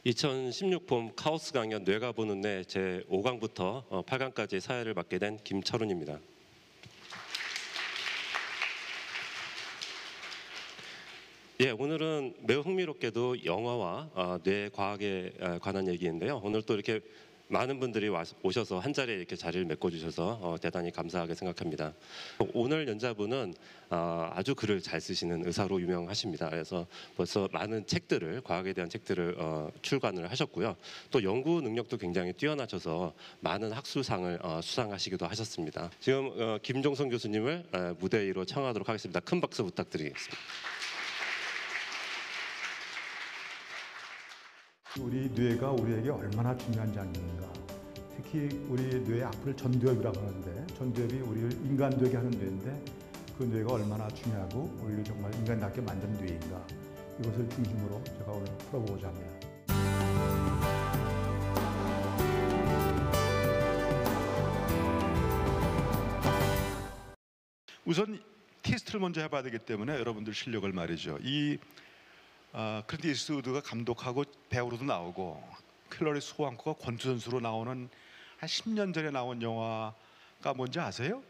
2016 봄 카오스 강연 뇌가 보는 뇌 제5강부터 8강까지 사회를 맡게 된 김철훈입니다. 예, 오늘은 매우 흥미롭게도 영화와 뇌 과학에 관한 얘기인데요. 오늘 또 이렇게 많은 분들이 오셔서 한 자리에 이렇게 자리를 메꿔주셔서 대단히 감사하게 생각합니다. 오늘 연자분은 아주 글을 잘 쓰시는 의사로 유명하십니다. 그래서 벌써 많은 책들을, 과학에 대한 책들을 출간을 하셨고요. 또 연구 능력도 굉장히 뛰어나셔서 많은 학술상을 수상하시기도 하셨습니다. 지금 김종성 교수님을 무대 위로 청하도록 하겠습니다. 큰 박수 부탁드리겠습니다. 우리 뇌가 우리에게 얼마나 중요한 장기인가. 특히 우리 뇌의 앞을 전두엽이라고 하는데, 전두엽이 우리를 인간 되게 하는 뇌인데 그 뇌가 얼마나 중요하고 우리를 정말 인간답게 만드는 뇌인가, 이것을 중심으로 제가 오늘 풀어보고자 합니다. 우선 테스트를 먼저 해봐야 되기 때문에 여러분들 실력을 말이죠. 클린트 이스트우드가 감독하고 배우로도 나오고 힐러리 스완크가 권투 선수로 나오는 한 10년 전에 나온 영화가 뭔지 아세요?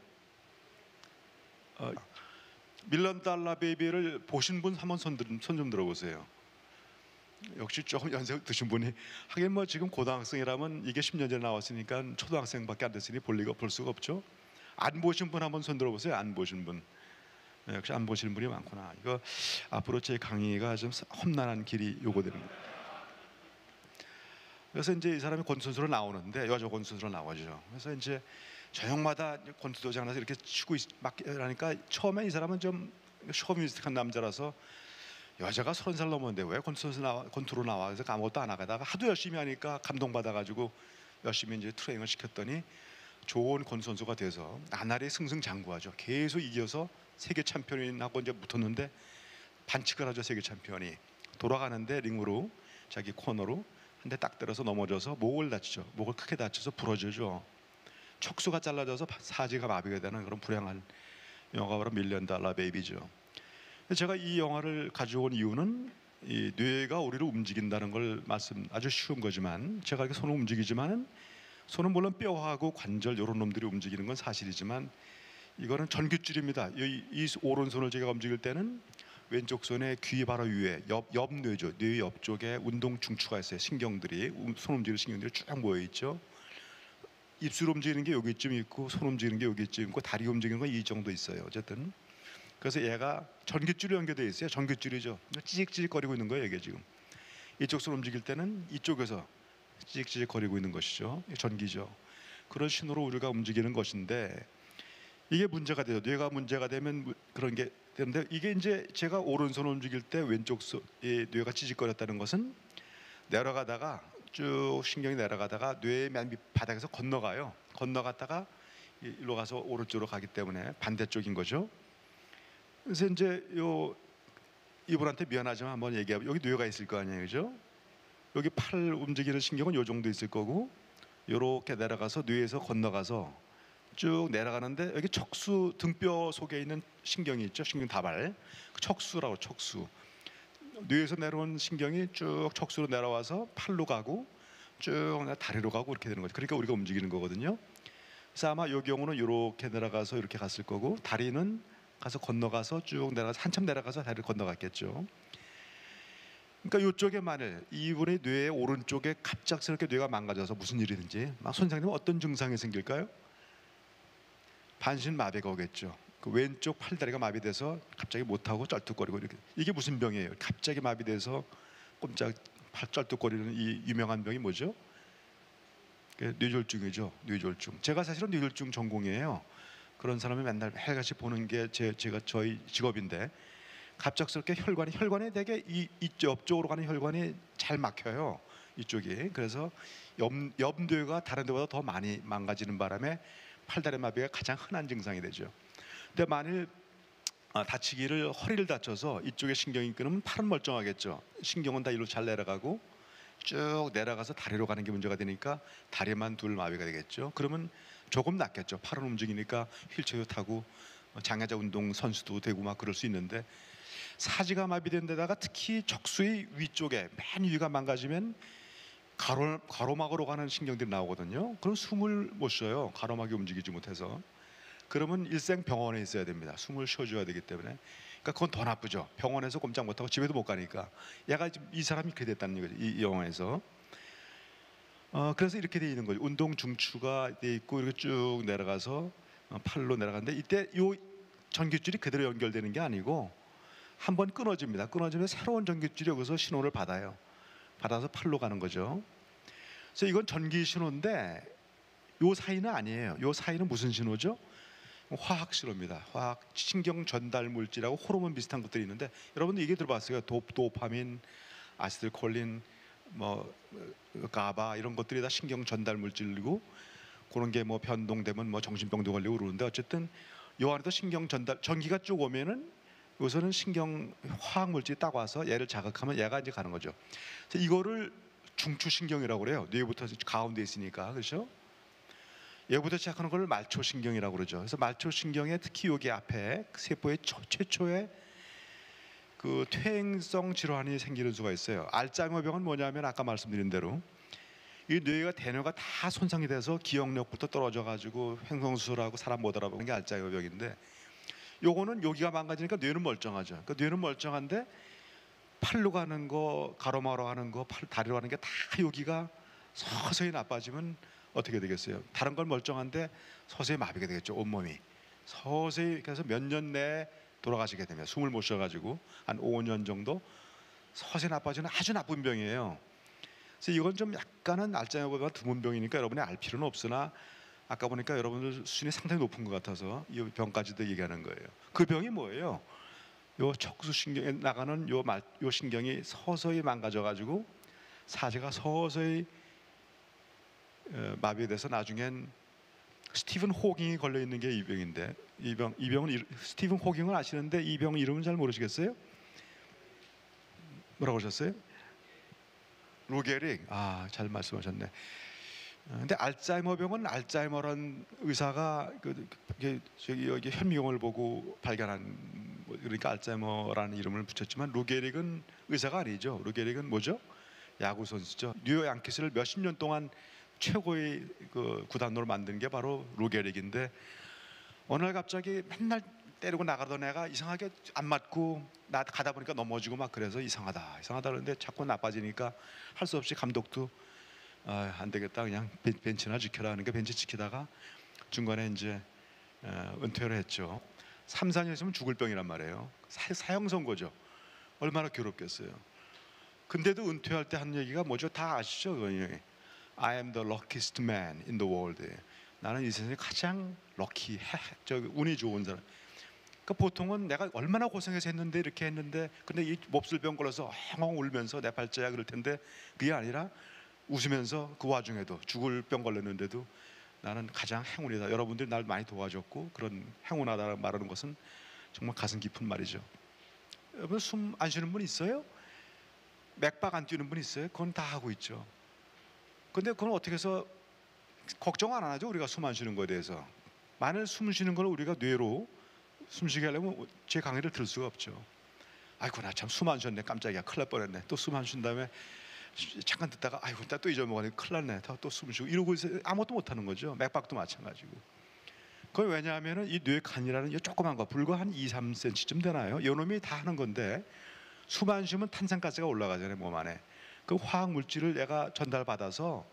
밀리언 달러 베이비를 보신 분 한번 손 좀 들어보세요. 역시 조금 연세 드신 분이, 하긴 뭐 지금 고등학생이라면 이게 10년 전에 나왔으니까 초등학생밖에 안 됐으니 볼 수가 없죠. 안 보신 분 한번 손 들어보세요. 안 보신 분. 역시 안 보시는 분이 많구나. 이거 앞으로 제 강의가 좀 험난한 길이 요구됩니다. 그래서 이제 이 사람이 권투 선수로 나오는데, 여자 권투 선수로 나오죠. 그래서 이제 저녁마다 권투 도장 나서 이렇게 치고 하니까 처음에 이 사람은 좀 쇼미스틱한 남자라서, 여자가 30살 넘었는데 왜 권투로 나와? 그래서 아무것도 안 하다가 하도 열심히 하니까 감동받아가지고 열심히 이제 트레이닝을 시켰더니 좋은 권투 선수가 돼서 나날이 승승장구하죠. 계속 이겨서 세계 챔피언하고 이제 붙었는데, 반칙을 하죠. 세계 챔피언이 돌아가는데 링으로 자기 코너로 한 대 딱 때려서 넘어져서 목을 다치죠. 목을 크게 다쳐서 부러지죠. 척수가 잘라져서 사지가 마비가 되는 그런 불행한 영화가 바로 밀리언 달러 베이비죠. 제가 이 영화를 가져온 이유는, 이 뇌가 우리를 움직인다는 걸 아주 쉬운 거지만, 제가 이렇게 손을 움직이지만은 손은 물론 뼈하고 관절 이런 놈들이 움직이는 건 사실이지만, 이거는 전깃줄입니다. 이 오른손을 제가 움직일 때는 왼쪽 손의 귀 바로 위에 옆뇌죠. 뇌 옆쪽에 운동 중추가 있어요. 신경들이, 손 움직이는 신경들이 쭉 모여 있죠. 입술 움직이는 게 여기쯤 있고, 손 움직이는 게 여기쯤 있고, 다리 움직이는 건 이 정도 있어요. 어쨌든 그래서 얘가 전깃줄이 연결되어 있어요. 전깃줄이죠. 찌직찌직거리고 있는 거예요. 이게 지금 이쪽 손 움직일 때는 이쪽에서 찌직찌직거리고 있는 것이죠. 전기죠. 그런 신호로 우리가 움직이는 것인데, 이게 문제가 돼요. 뇌가 문제가 되면 그런 게 되는데, 이게 이제 제가 오른손을 움직일 때 왼쪽 뇌가 찌직거렸다는 것은, 내려가다가 쭉 신경이 내려가다가 뇌의 맨 밑바닥에서 건너가요. 건너갔다가 일로 가서 오른쪽으로 가기 때문에 반대쪽인 거죠. 그래서 이제 이분한테 미안하지만 한번 얘기하면, 여기 뇌가 있을 거 아니에요, 그죠? 여기 팔 움직이는 신경은 요 정도 있을 거고, 요렇게 내려가서 뇌에서 건너가서 쭉 내려가는데, 여기 척수, 등뼈 속에 있는 신경이 있죠. 신경 다발, 척수라고. 척수, 뇌에서 내려온 신경이 쭉 척수로 내려와서 팔로 가고 쭉 다리로 가고 이렇게 되는 거죠. 그러니까 우리가 움직이는 거거든요. 그래서 아마 이 경우는 이렇게 내려가서 이렇게 갔을 거고, 다리는 가서 건너가서 쭉 내려가서 한참 내려가서 다리를 건너갔겠죠. 그러니까 이쪽에 만일 이분의 뇌의 오른쪽에 갑작스럽게 뇌가 망가져서 무슨 일이든지 막 선생님 어떤 증상이 생길까요? 반신마비가 오겠죠. 그 왼쪽 팔다리가 마비돼서 갑자기 못하고 쩔뚝거리고, 이렇게. 이게 무슨 병이에요? 갑자기 마비돼서 꼼짝 쩔뚝거리는 이 유명한 병이 뭐죠? 뇌졸중이죠. 뇌졸중. 제가 사실은 뇌졸중 전공이에요. 그런 사람을 맨날 매일같이 보는 게 저희 직업인데, 갑작스럽게 혈관이 되게 옆쪽으로 가는 혈관이 잘 막혀요. 이쪽이. 그래서 옆뇌가 다른 데보다 더 많이 망가지는 바람에 팔다리 마비가 가장 흔한 증상이 되죠. 근데 만일 다치기를, 허리를 다쳐서 이쪽에 신경이 끊으면 팔은 멀쩡하겠죠. 신경은 다 이리로 잘 내려가고 쭉 내려가서 다리로 가는 게 문제가 되니까 다리만 둘 마비가 되겠죠. 그러면 조금 낫겠죠. 팔은 움직이니까 휠체어 타고 장애자 운동 선수도 되고 막 그럴 수 있는데, 사지가 마비된 데다가 특히 척수의 위쪽에 맨 위가 망가지면 가로막으로 가는 신경들이 나오거든요. 그럼 숨을 못 쉬어요. 가로막이 움직이지 못해서. 그러면 일생 병원에 있어야 됩니다. 숨을 쉬어줘야 되기 때문에. 그러니까 그건 더 나쁘죠. 병원에서 꼼짝 못하고 집에도 못 가니까. 얘가 지금 이 사람이 그렇게 됐다는 거죠. 이 영화에서. 그래서 이렇게 돼 있는 거죠. 운동 중추가 돼 있고 이렇게 쭉 내려가서 팔로 내려가는데 이때 요 전깃줄이 그대로 연결되는 게 아니고 한번 끊어집니다. 끊어지면 새로운 전깃줄이 여기서 신호를 받아요. 받아서 팔로 가는 거죠. 그래서 이건 전기 신호인데 요 사이는 아니에요. 요 사이는 무슨 신호죠? 화학 신호입니다. 화학 신경 전달 물질하고 호르몬 비슷한 것들이 있는데 여러분들 얘기 들어봤어요. 도파민, 아세틸콜린, 뭐 가바 이런 것들이 다 신경 전달 물질이고 그런 게 뭐 변동되면 뭐 정신병도 걸리고 그러는데 어쨌든 요 안에도 신경 전달 전기가 쭉 오면은 여기서는 신경 화학 물질이 딱 와서 얘를 자극하면 얘가 이제 가는 거죠. 그래서 이거를 중추신경이라고 그래요. 뇌부터 가운데 있으니까 그렇죠? 얘부터 시작하는 걸 말초신경이라고 그러죠. 그래서 말초신경에 특히 여기 앞에 세포의 최초의 그 퇴행성 질환이 생기는 수가 있어요. 알츠하이머병은 뭐냐면 아까 말씀드린 대로 이 뇌가 대뇌가 다 손상이 돼서 기억력부터 떨어져 가지고 횡성수술하고 사람 못 알아보는 게 알츠하이머병인데 요거는 여기가 망가지니까 뇌는 멀쩡하죠. 그러니까 뇌는 멀쩡한데 팔로 가는 거, 가로막으로 가는 거, 다리로 가는 게 다 여기가 서서히 나빠지면 어떻게 되겠어요? 다른 건 멀쩡한데 서서히 마비가 되겠죠. 온몸이 서서히 그래서 몇 년 내에 돌아가시게 되면 숨을 못 쉬어가지고 한 5년 정도 서서히 나빠지는 아주 나쁜 병이에요. 그래서 이건 좀 약간은 알츠하이머보다 드문 병이니까 여러분이 알 필요는 없으나 아까 보니까 여러분들 수준이 상당히 높은 것 같아서 이 병까지도 얘기하는 거예요. 그 병이 뭐예요? 요 척수신경에 나가는 요 신경이 서서히 망가져가지고 사제가 서서히 마비돼서 나중엔 스티븐 호킹이 걸려 있는 게 이 병인데 이 병은 스티븐 호킹은 아시는데 이 병 이름은 잘 모르시겠어요? 뭐라고 하셨어요? 루게릭. 잘 말씀하셨네. 근데 알츠하이머병은 알츠하이머란 의사가 여기 현미경을 보고 발견한 그러니까 알츠하이머라는 이름을 붙였지만 루게릭은 의사가 아니죠. 루게릭은 뭐죠? 야구 선수죠. 뉴욕 양키스를 몇십 년 동안 최고의 그 구단으로 만든 게 바로 루게릭인데 어느 날 갑자기 맨날 때리고 나가던 애가 이상하게 안 맞고 나 가다 보니까 넘어지고 막 그래서 이상하다 그러는데 자꾸 나빠지니까 할 수 없이 감독도 안 되겠다 그냥 벤치나 지켜라 하는 게 벤치 지키다가 중간에 이제 은퇴를 했죠. 3, 4년 있으면 죽을 병이란 말이에요. 사형 선고죠. 얼마나 괴롭겠어요. 근데도 은퇴할 때 하는 얘기가 뭐죠? 다 아시죠? I am the luckiest man in the world. 나는 이 세상에 가장 럭키, 운이 좋은 사람. 그러니까 보통은 내가 얼마나 고생해서 했는데 이렇게 했는데 근데 이 몹쓸 병 걸려서 엉엉 울면서 내 팔자야 그럴 텐데 그게 아니라 웃으면서 그 와중에도 죽을 병 걸렸는데도 나는 가장 행운이다. 여러분들이 날 많이 도와줬고 그런 행운하다라고 말하는 것은 정말 가슴 깊은 말이죠. 여러분 숨 안 쉬는 분 있어요? 맥박 안 뛰는 분 있어요? 그건 다 하고 있죠. 근데 그건 어떻게 해서 걱정 안 하죠? 우리가 숨 안 쉬는 거에 대해서. 만일 숨 쉬는 걸 우리가 뇌로 숨쉬게 하려면 제 강의를 들을 수가 없죠. 아이고 나 참 숨 안 쉬었네 깜짝이야 큰일 날 뻔했네. 또 숨 안 쉰 다음에 잠깐 듣다가 아이고 나 또 잊어먹었네 큰일 났네. 또 숨 쉬고 이러고 있어요. 아무것도 못하는 거죠. 맥박도 마찬가지고. 그건 왜냐하면 이 뇌간이라는 이 조그만 거 불과 한 2, 3cm쯤 되나요? 이놈이 다 하는 건데 숨 안 쉬면 탄산가스가 올라가잖아요 몸 안에. 그 화학 물질을 얘가 전달받아서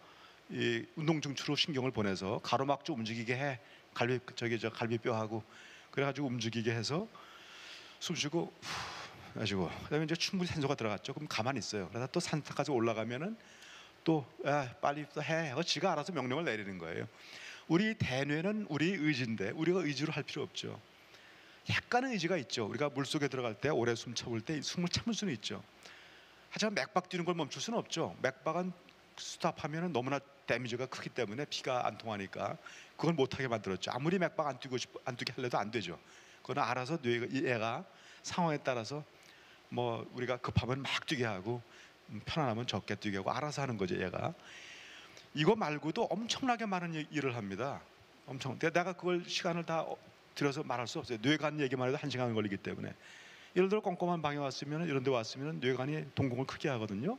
이 운동 중추로 신경을 보내서 가로막주 움직이게 해. 갈비뼈하고 그래가지고 움직이게 해서 숨 쉬고 후 가지고 그다음에 이제 충분히 산소가 들어갔죠. 그럼 가만히 있어요. 그러다 또 산까지 올라가면은 또 빨리 또 해. 지가 알아서 명령을 내리는 거예요. 우리 대뇌는 우리 의지인데 우리가 의지로 할 필요 없죠. 약간의 의지가 있죠. 우리가 물 속에 들어갈 때 오래 숨 참을 때 숨을 참을 수는 있죠. 하지만 맥박 뛰는 걸 멈출 수는 없죠. 맥박은 스탑하면은 너무나 데미지가 크기 때문에 피가 안 통하니까 그걸 못하게 만들었죠. 아무리 맥박 안 뛰게 하려도 안 되죠. 그거는 알아서 얘가 상황에 따라서 뭐 우리가 급하면 막 뛰게 하고 편안하면 적게 뛰게 하고 알아서 하는 거죠. 얘가 이거 말고도 엄청나게 많은 일을 합니다. 내가 그걸 시간을 다 들여서 말할 수 없어요. 뇌간 얘기만 해도 1시간 걸리기 때문에. 예를 들어 꼼꼼한 방에 왔으면 이런 데 왔으면 뇌간이 동공을 크게 하거든요.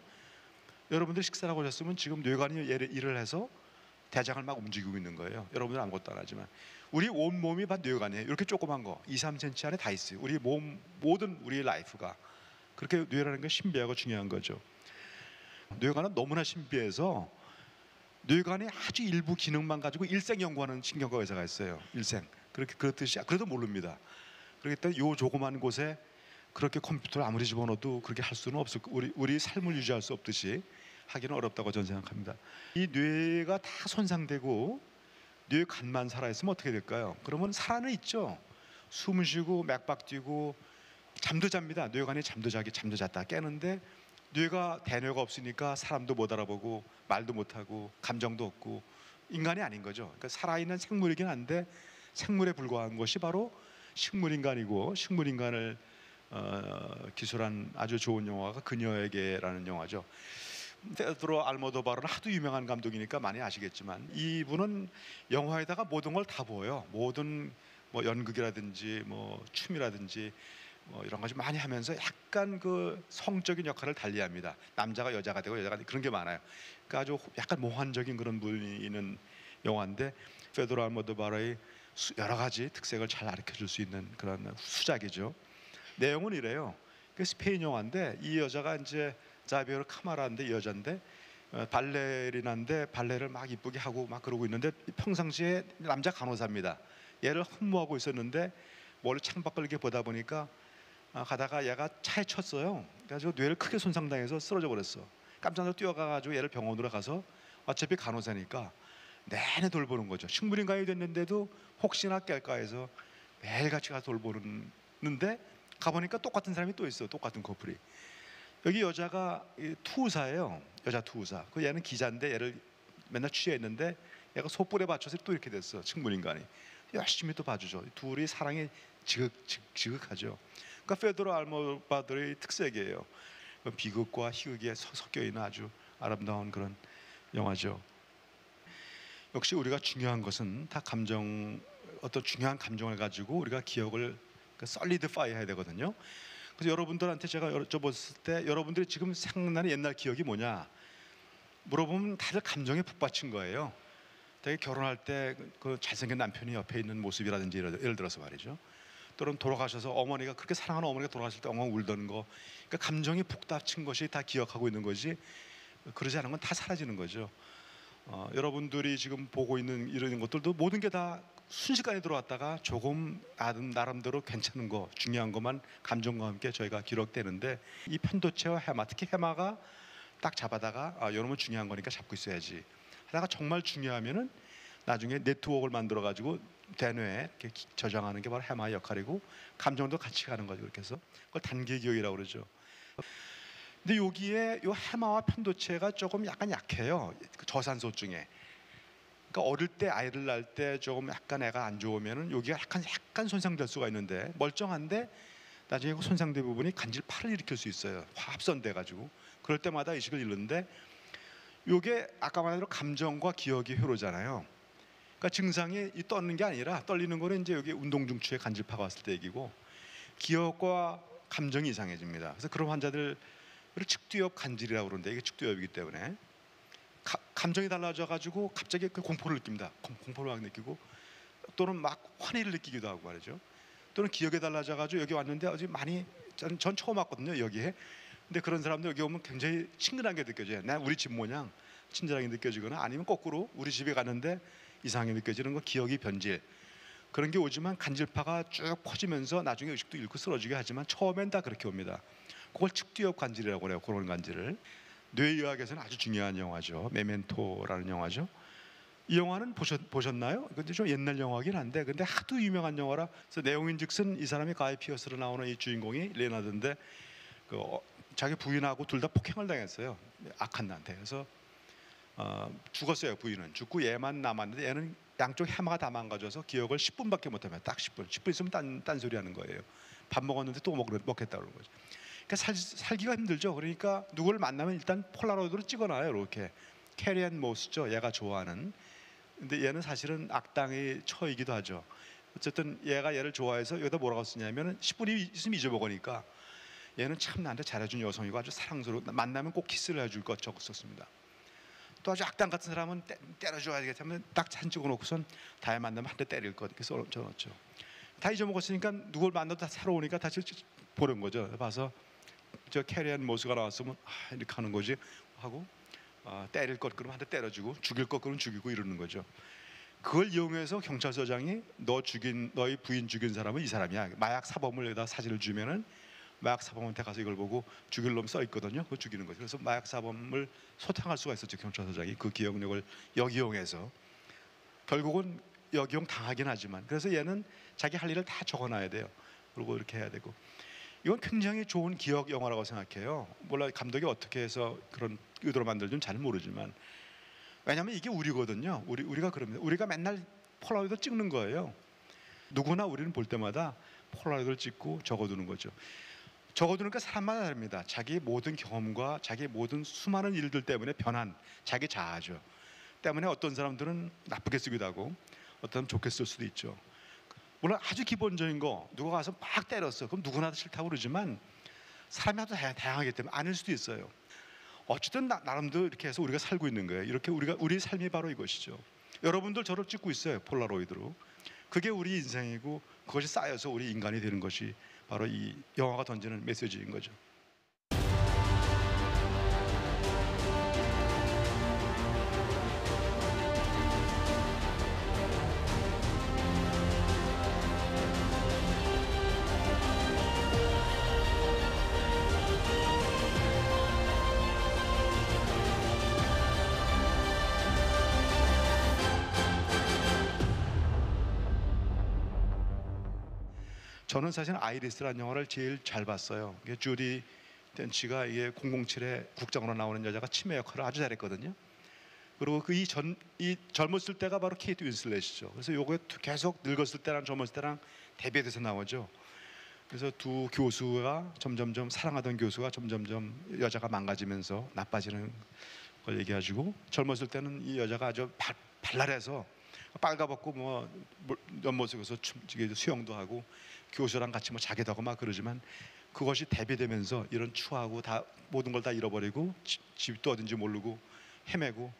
여러분들 식사를 하고 오셨으면 지금 뇌관이 일을 해서 대장을 막 움직이고 있는 거예요. 여러분들 아무것도 안 하지만 우리 온 몸이 다 뇌관이에요. 이렇게 조그만 거 2, 3cm 안에 다 있어요. 우리 몸 모든 우리의 라이프가 그렇게 뇌라는 게 신비하고 중요한 거죠. 뇌관은 너무나 신비해서 뇌관의 아주 일부 기능만 가지고 일생 연구하는 신경과 의사가 있어요. 일생 그렇게 그렇듯이 그래도 모릅니다. 그렇기 때문에 요 조그만 곳에 그렇게 컴퓨터를 아무리 집어넣어도 그렇게 할 수는 없을 우리 삶을 유지할 수 없듯이 하기는 어렵다고 저는 생각합니다. 이 뇌가 다 손상되고 뇌 간만 살아있으면 어떻게 될까요? 그러면 살아는 있죠. 숨 쉬고 맥박 뛰고 잠도 잡니다. 뇌관이 잠도 잤다 깨는데 뇌가 대뇌가 없으니까 사람도 못 알아보고 말도 못하고 감정도 없고 인간이 아닌 거죠. 그러니까 살아있는 생물이긴 한데 생물에 불과한 것이 바로 식물인간이고 식물인간을 기술한 아주 좋은 영화가 그녀에게라는 영화죠. 페드로 알모도바르는 하도 유명한 감독이니까 많이 아시겠지만 이분은 영화에다가 모든 걸 다 보여요. 모든 뭐 연극이라든지 뭐 춤이라든지 뭐 이런 것이 많이 하면서 약간 그 성적인 역할을 달리합니다. 남자가 여자가 되고 여자가 되고 그런 게 많아요. 그러니까 아주 약간 몽환적인 그런 분이 있는 영화인데 페드로 알모도바르의 여러 가지 특색을 잘 가르쳐줄 수 있는 그런 수작이죠. 내용은 이래요. 그 스페인 영화인데 이 여자가 이제 자비에르 카마라인데 여자인데 발레리나인데 발레를 막 이쁘게 하고 막 그러고 있는데 평상시에 남자 간호사입니다. 얘를 흠모하고 있었는데 멀리 창밖을 이렇게 보다 보니까 가다가 얘가 차에 쳤어요. 그래서 뇌를 크게 손상당해서 쓰러져 버렸어. 깜짝 놀라 뛰어가가지고 얘를 병원으로 가서 어차피 간호사니까 내내 돌보는 거죠. 식물인간이 됐는데도 혹시나 깰까 해서 매일같이 가서 돌보는데 가보니까 똑같은 사람이 또 있어. 똑같은 커플이. 여기 여자가 투우사예요. 여자 투우사. 그 얘는 기자인데 얘를 맨날 취재했는데 얘가 소뿔에 받쳐서 또 이렇게 됐어. 식물인간이 열심히 또 봐주죠. 둘이 사랑이 지극하죠. 그러니까 페드로 알모도바르의 특색이에요. 비극과 희극이 섞여 있는 아주 아름다운 그런 영화죠. 역시 우리가 중요한 것은 다 감정, 어떤 중요한 감정을 가지고 우리가 기억을 솔리드파이 해야 되거든요. 그래서 여러분들한테 제가 여쭤봤을 때 여러분들이 지금 생각나는 옛날 기억이 뭐냐 물어보면 다들 감정에 북받친 거예요. 되게 결혼할 때 그 잘생긴 남편이 옆에 있는 모습이라든지 예를 들어서 말이죠. 또는 돌아가셔서 어머니가 그렇게 사랑하는 어머니가 돌아가실 때 엉엉 울던 거. 그러니까 감정이 북받친 것이 다 기억하고 있는 거지 그러지 않은 건 다 사라지는 거죠. 여러분들이 지금 보고 있는 이런 것들도 모든 게 다 순식간에 들어왔다가 조금 나름대로 괜찮은 거 중요한 것만 감정과 함께 저희가 기록되는데 이 편도체와 해마 특히 해마가 딱 잡아다가 이러면 중요한 거니까 잡고 있어야지 하다가 정말 중요하면은 나중에 네트워크를 만들어 가지고 대뇌에 이렇게 저장하는 게 바로 해마의 역할이고 감정도 같이 가는 거죠. 그렇게 해서 그걸 단기 기억이라고 그러죠. 근데 여기에 요 해마와 편도체가 조금 약간 약해요. 그 저산소 중에. 그러니까 어릴 때 아이를 낳을 때 조금 약간 애가 안 좋으면은 여기가 약간 손상될 수가 있는데 멀쩡한데 나중에 그 손상된 부분이 간질파를 일으킬 수 있어요. 합선돼 가지고 그럴 때마다 의식을 잃는데 요게 아까 말한 대로 감정과 기억이 회로잖아요. 그러니까 증상이 이 떠는 게 아니라 떨리는 거는 이제 여기 운동 중추에 간질파가 왔을 때 얘기고 기억과 감정이 이상해집니다. 그래서 그런 환자들 측두엽 간질이라고 그러는데 이게 측두엽이기 때문에 감정이 달라져 가지고 갑자기 그 공포를 느낍니다. 공포를 막 느끼고 또는 막 환희를 느끼기도 하고 말이죠. 또는 기억이 달라져 가지고 여기 왔는데 아주 많이 전 처음 왔거든요 여기에. 근데 그런 사람들 여기 오면 굉장히 친근한 게 느껴져요. 나 우리 집 모양 친절하게 느껴지거나 아니면 거꾸로 우리 집에 갔는데 이상하게 느껴지는 거 기억이 변질 그런 게 오지만 간질파가 쭉 퍼지면서 나중에 의식도 잃고 쓰러지게 하지만 처음엔 다 그렇게 옵니다. 그걸 측두엽 간질이라고 그래요. 그런 간질을. 뇌의학에서는 아주 중요한 영화죠. 메멘토라는 영화죠. 이 영화는 보셨나요? 근데 좀 옛날 영화긴 한데 근데 하도 유명한 영화라 그래서 내용인즉슨 이 사람이 가이 피어스로 나오는 이 주인공이 레나드인데 자기 부인하고 둘 다 폭행을 당했어요. 악한 나한테. 그래서 죽었어요. 부인은 죽고 얘만 남았는데 얘는 양쪽 해마가 다 망가져서 기억을 10분밖에 못하면 딱 10분 있으면 딴소리 하는 거예요. 밥 먹었는데 또 먹겠다 그러는 거죠. 그러니까 살기가 힘들죠. 그러니까 누구를 만나면 일단 폴라로이드로 찍어놔요. 이렇게 캐리앤 모스죠. 얘가 좋아하는. 근데 얘는 사실은 악당의 처이기도 하죠. 어쨌든 얘가 얘를 좋아해서 여기다 뭐라고 쓰냐면 10분이 있으면 잊어먹으니까 얘는 참 나한테 잘해준 여성이고 아주 사랑스러워, 만나면 꼭 키스를 해줄 것 적었었습니다. 또 아주 악당 같은 사람은 때려줘야 되겠다면 딱 사진 찍어놓고선 다음에 만나면 한 대 때릴 것 이렇게 써놨죠. 다 잊어먹었으니까 누굴 만나도 다 새로우니까 다시 보는 거죠. 봐서 저 캐리한 모스가 나왔으면 이렇게 하는 거지 하고 때릴 것 그러면 한 대 때려주고 죽일 것 그러면 죽이고 이러는 거죠. 그걸 이용해서 경찰서장이 너희 부인 죽인 사람은 이 사람이야. 마약 사범을 여기다 사진을 주면은 마약 사범한테 가서 이걸 보고 죽일 놈 써 있거든요. 그거 죽이는 거죠. 그래서 마약 사범을 소탕할 수가 있었죠. 경찰서장이 그 기억력을 역이용해서 결국은 역이용 당하긴 하지만 그래서 얘는 자기 할 일을 다 적어놔야 돼요. 그리고 이렇게 해야 되고 이건 굉장히 좋은 기억 영화라고 생각해요. 몰라 감독이 어떻게 해서 그런 의도로 만들지는 잘 모르지만 왜냐하면 이게 우리거든요. 우리가 그럽니다. 우리가 맨날 폴라로이드 찍는 거예요. 누구나 우리는 볼 때마다 폴라로이드를 찍고 적어두는 거죠. 적어두니까 사람마다 다릅니다. 자기 모든 경험과 자기 모든 수많은 일들 때문에 변한 자기 자아죠. 때문에 어떤 사람들은 나쁘게 쓰기도 하고 어떤 사람은 좋게 쓸 수도 있죠. 물론 아주 기본적인 거 누가 가서 막 때렸어. 그럼 누구나 싫다고 그러지만 사람이 아주 다양하기 때문에 아닐 수도 있어요. 어쨌든 나름대로 이렇게 해서 우리가 살고 있는 거예요. 이렇게 우리 삶이 바로 이것이죠. 여러분들 저를 찍고 있어요. 폴라로이드로. 그게 우리 인생이고 그것이 쌓여서 우리 인간이 되는 것이 바로 이 영화가 던지는 메시지인 거죠. 저는 사실 아이리스라는 영화를 제일 잘 봤어요. 이게 주디 덴치가 이게 007의 국장으로 나오는 여자가 치매 역할을 아주 잘했거든요. 그리고 이 젊었을 때가 바로 케이트 윈슬렛이죠. 그래서 요거 계속 늙었을 때랑 젊었을 때랑 대비돼서 나오죠. 그래서 두 교수가 점점점 사랑하던 교수가 점점점 여자가 망가지면서 나빠지는 걸 얘기해주고 젊었을 때는 이 여자가 아주 발랄해서 빨가벗고 뭐 연못속에서 수영도 하고 교수랑 같이 뭐 자기도 하고 막 그러지만 그것이 대비되면서 이런 추하고 다 모든 걸 다 잃어버리고 집도 어딘지 모르고 헤매고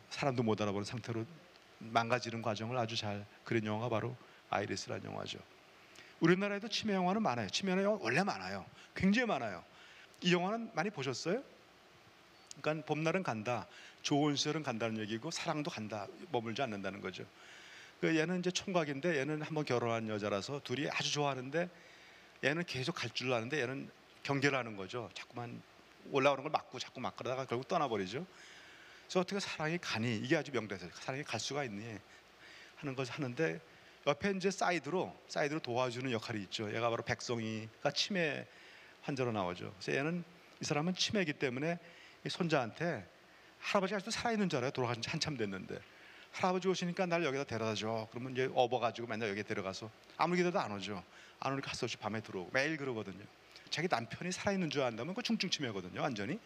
사람도 못 알아보는 상태로 망가지는 과정을 아주 잘 그린 영화가 바로 아이리스라는 영화죠. 우리나라에도 치매 영화는 많아요. 치매 영화 원래 많아요. 굉장히 많아요. 이 영화는 많이 보셨어요? 그러니까 봄날은 간다, 좋은 시절은 간다는 얘기고 사랑도 간다, 머물지 않는다는 거죠. 얘는 이제 총각인데 얘는 한번 결혼한 여자라서 둘이 아주 좋아하는데 얘는 계속 갈 줄 아는데 얘는 경계를 하는 거죠. 자꾸만 올라오는 걸 막고 자꾸 막 그러다가 결국 떠나버리죠. 그래서 어떻게 사랑이 가니, 이게 아주 명대사죠. 사랑이 갈 수가 있니 하는 것을 하는데 옆에 이제 사이드로 도와주는 역할이 있죠. 얘가 바로 백성이가 치매 환자로 나오죠. 그래서 얘는 이 사람은 치매이기 때문에 이 손자한테 할아버지 아직도 살아있는 줄 알아요. 돌아가신 지 한참 됐는데 할아버지 오시니까 날 여기다 데려다 줘. 그러면 이제 업어가지고 맨날 여기 데려가서 아무리 기다려도 안 오죠. 안 오니까 할수 없이 밤에 들어오고 매일 그러거든요. 자기 남편이 살아있는 줄 안다면 그 중증 치매거든요, 완전히.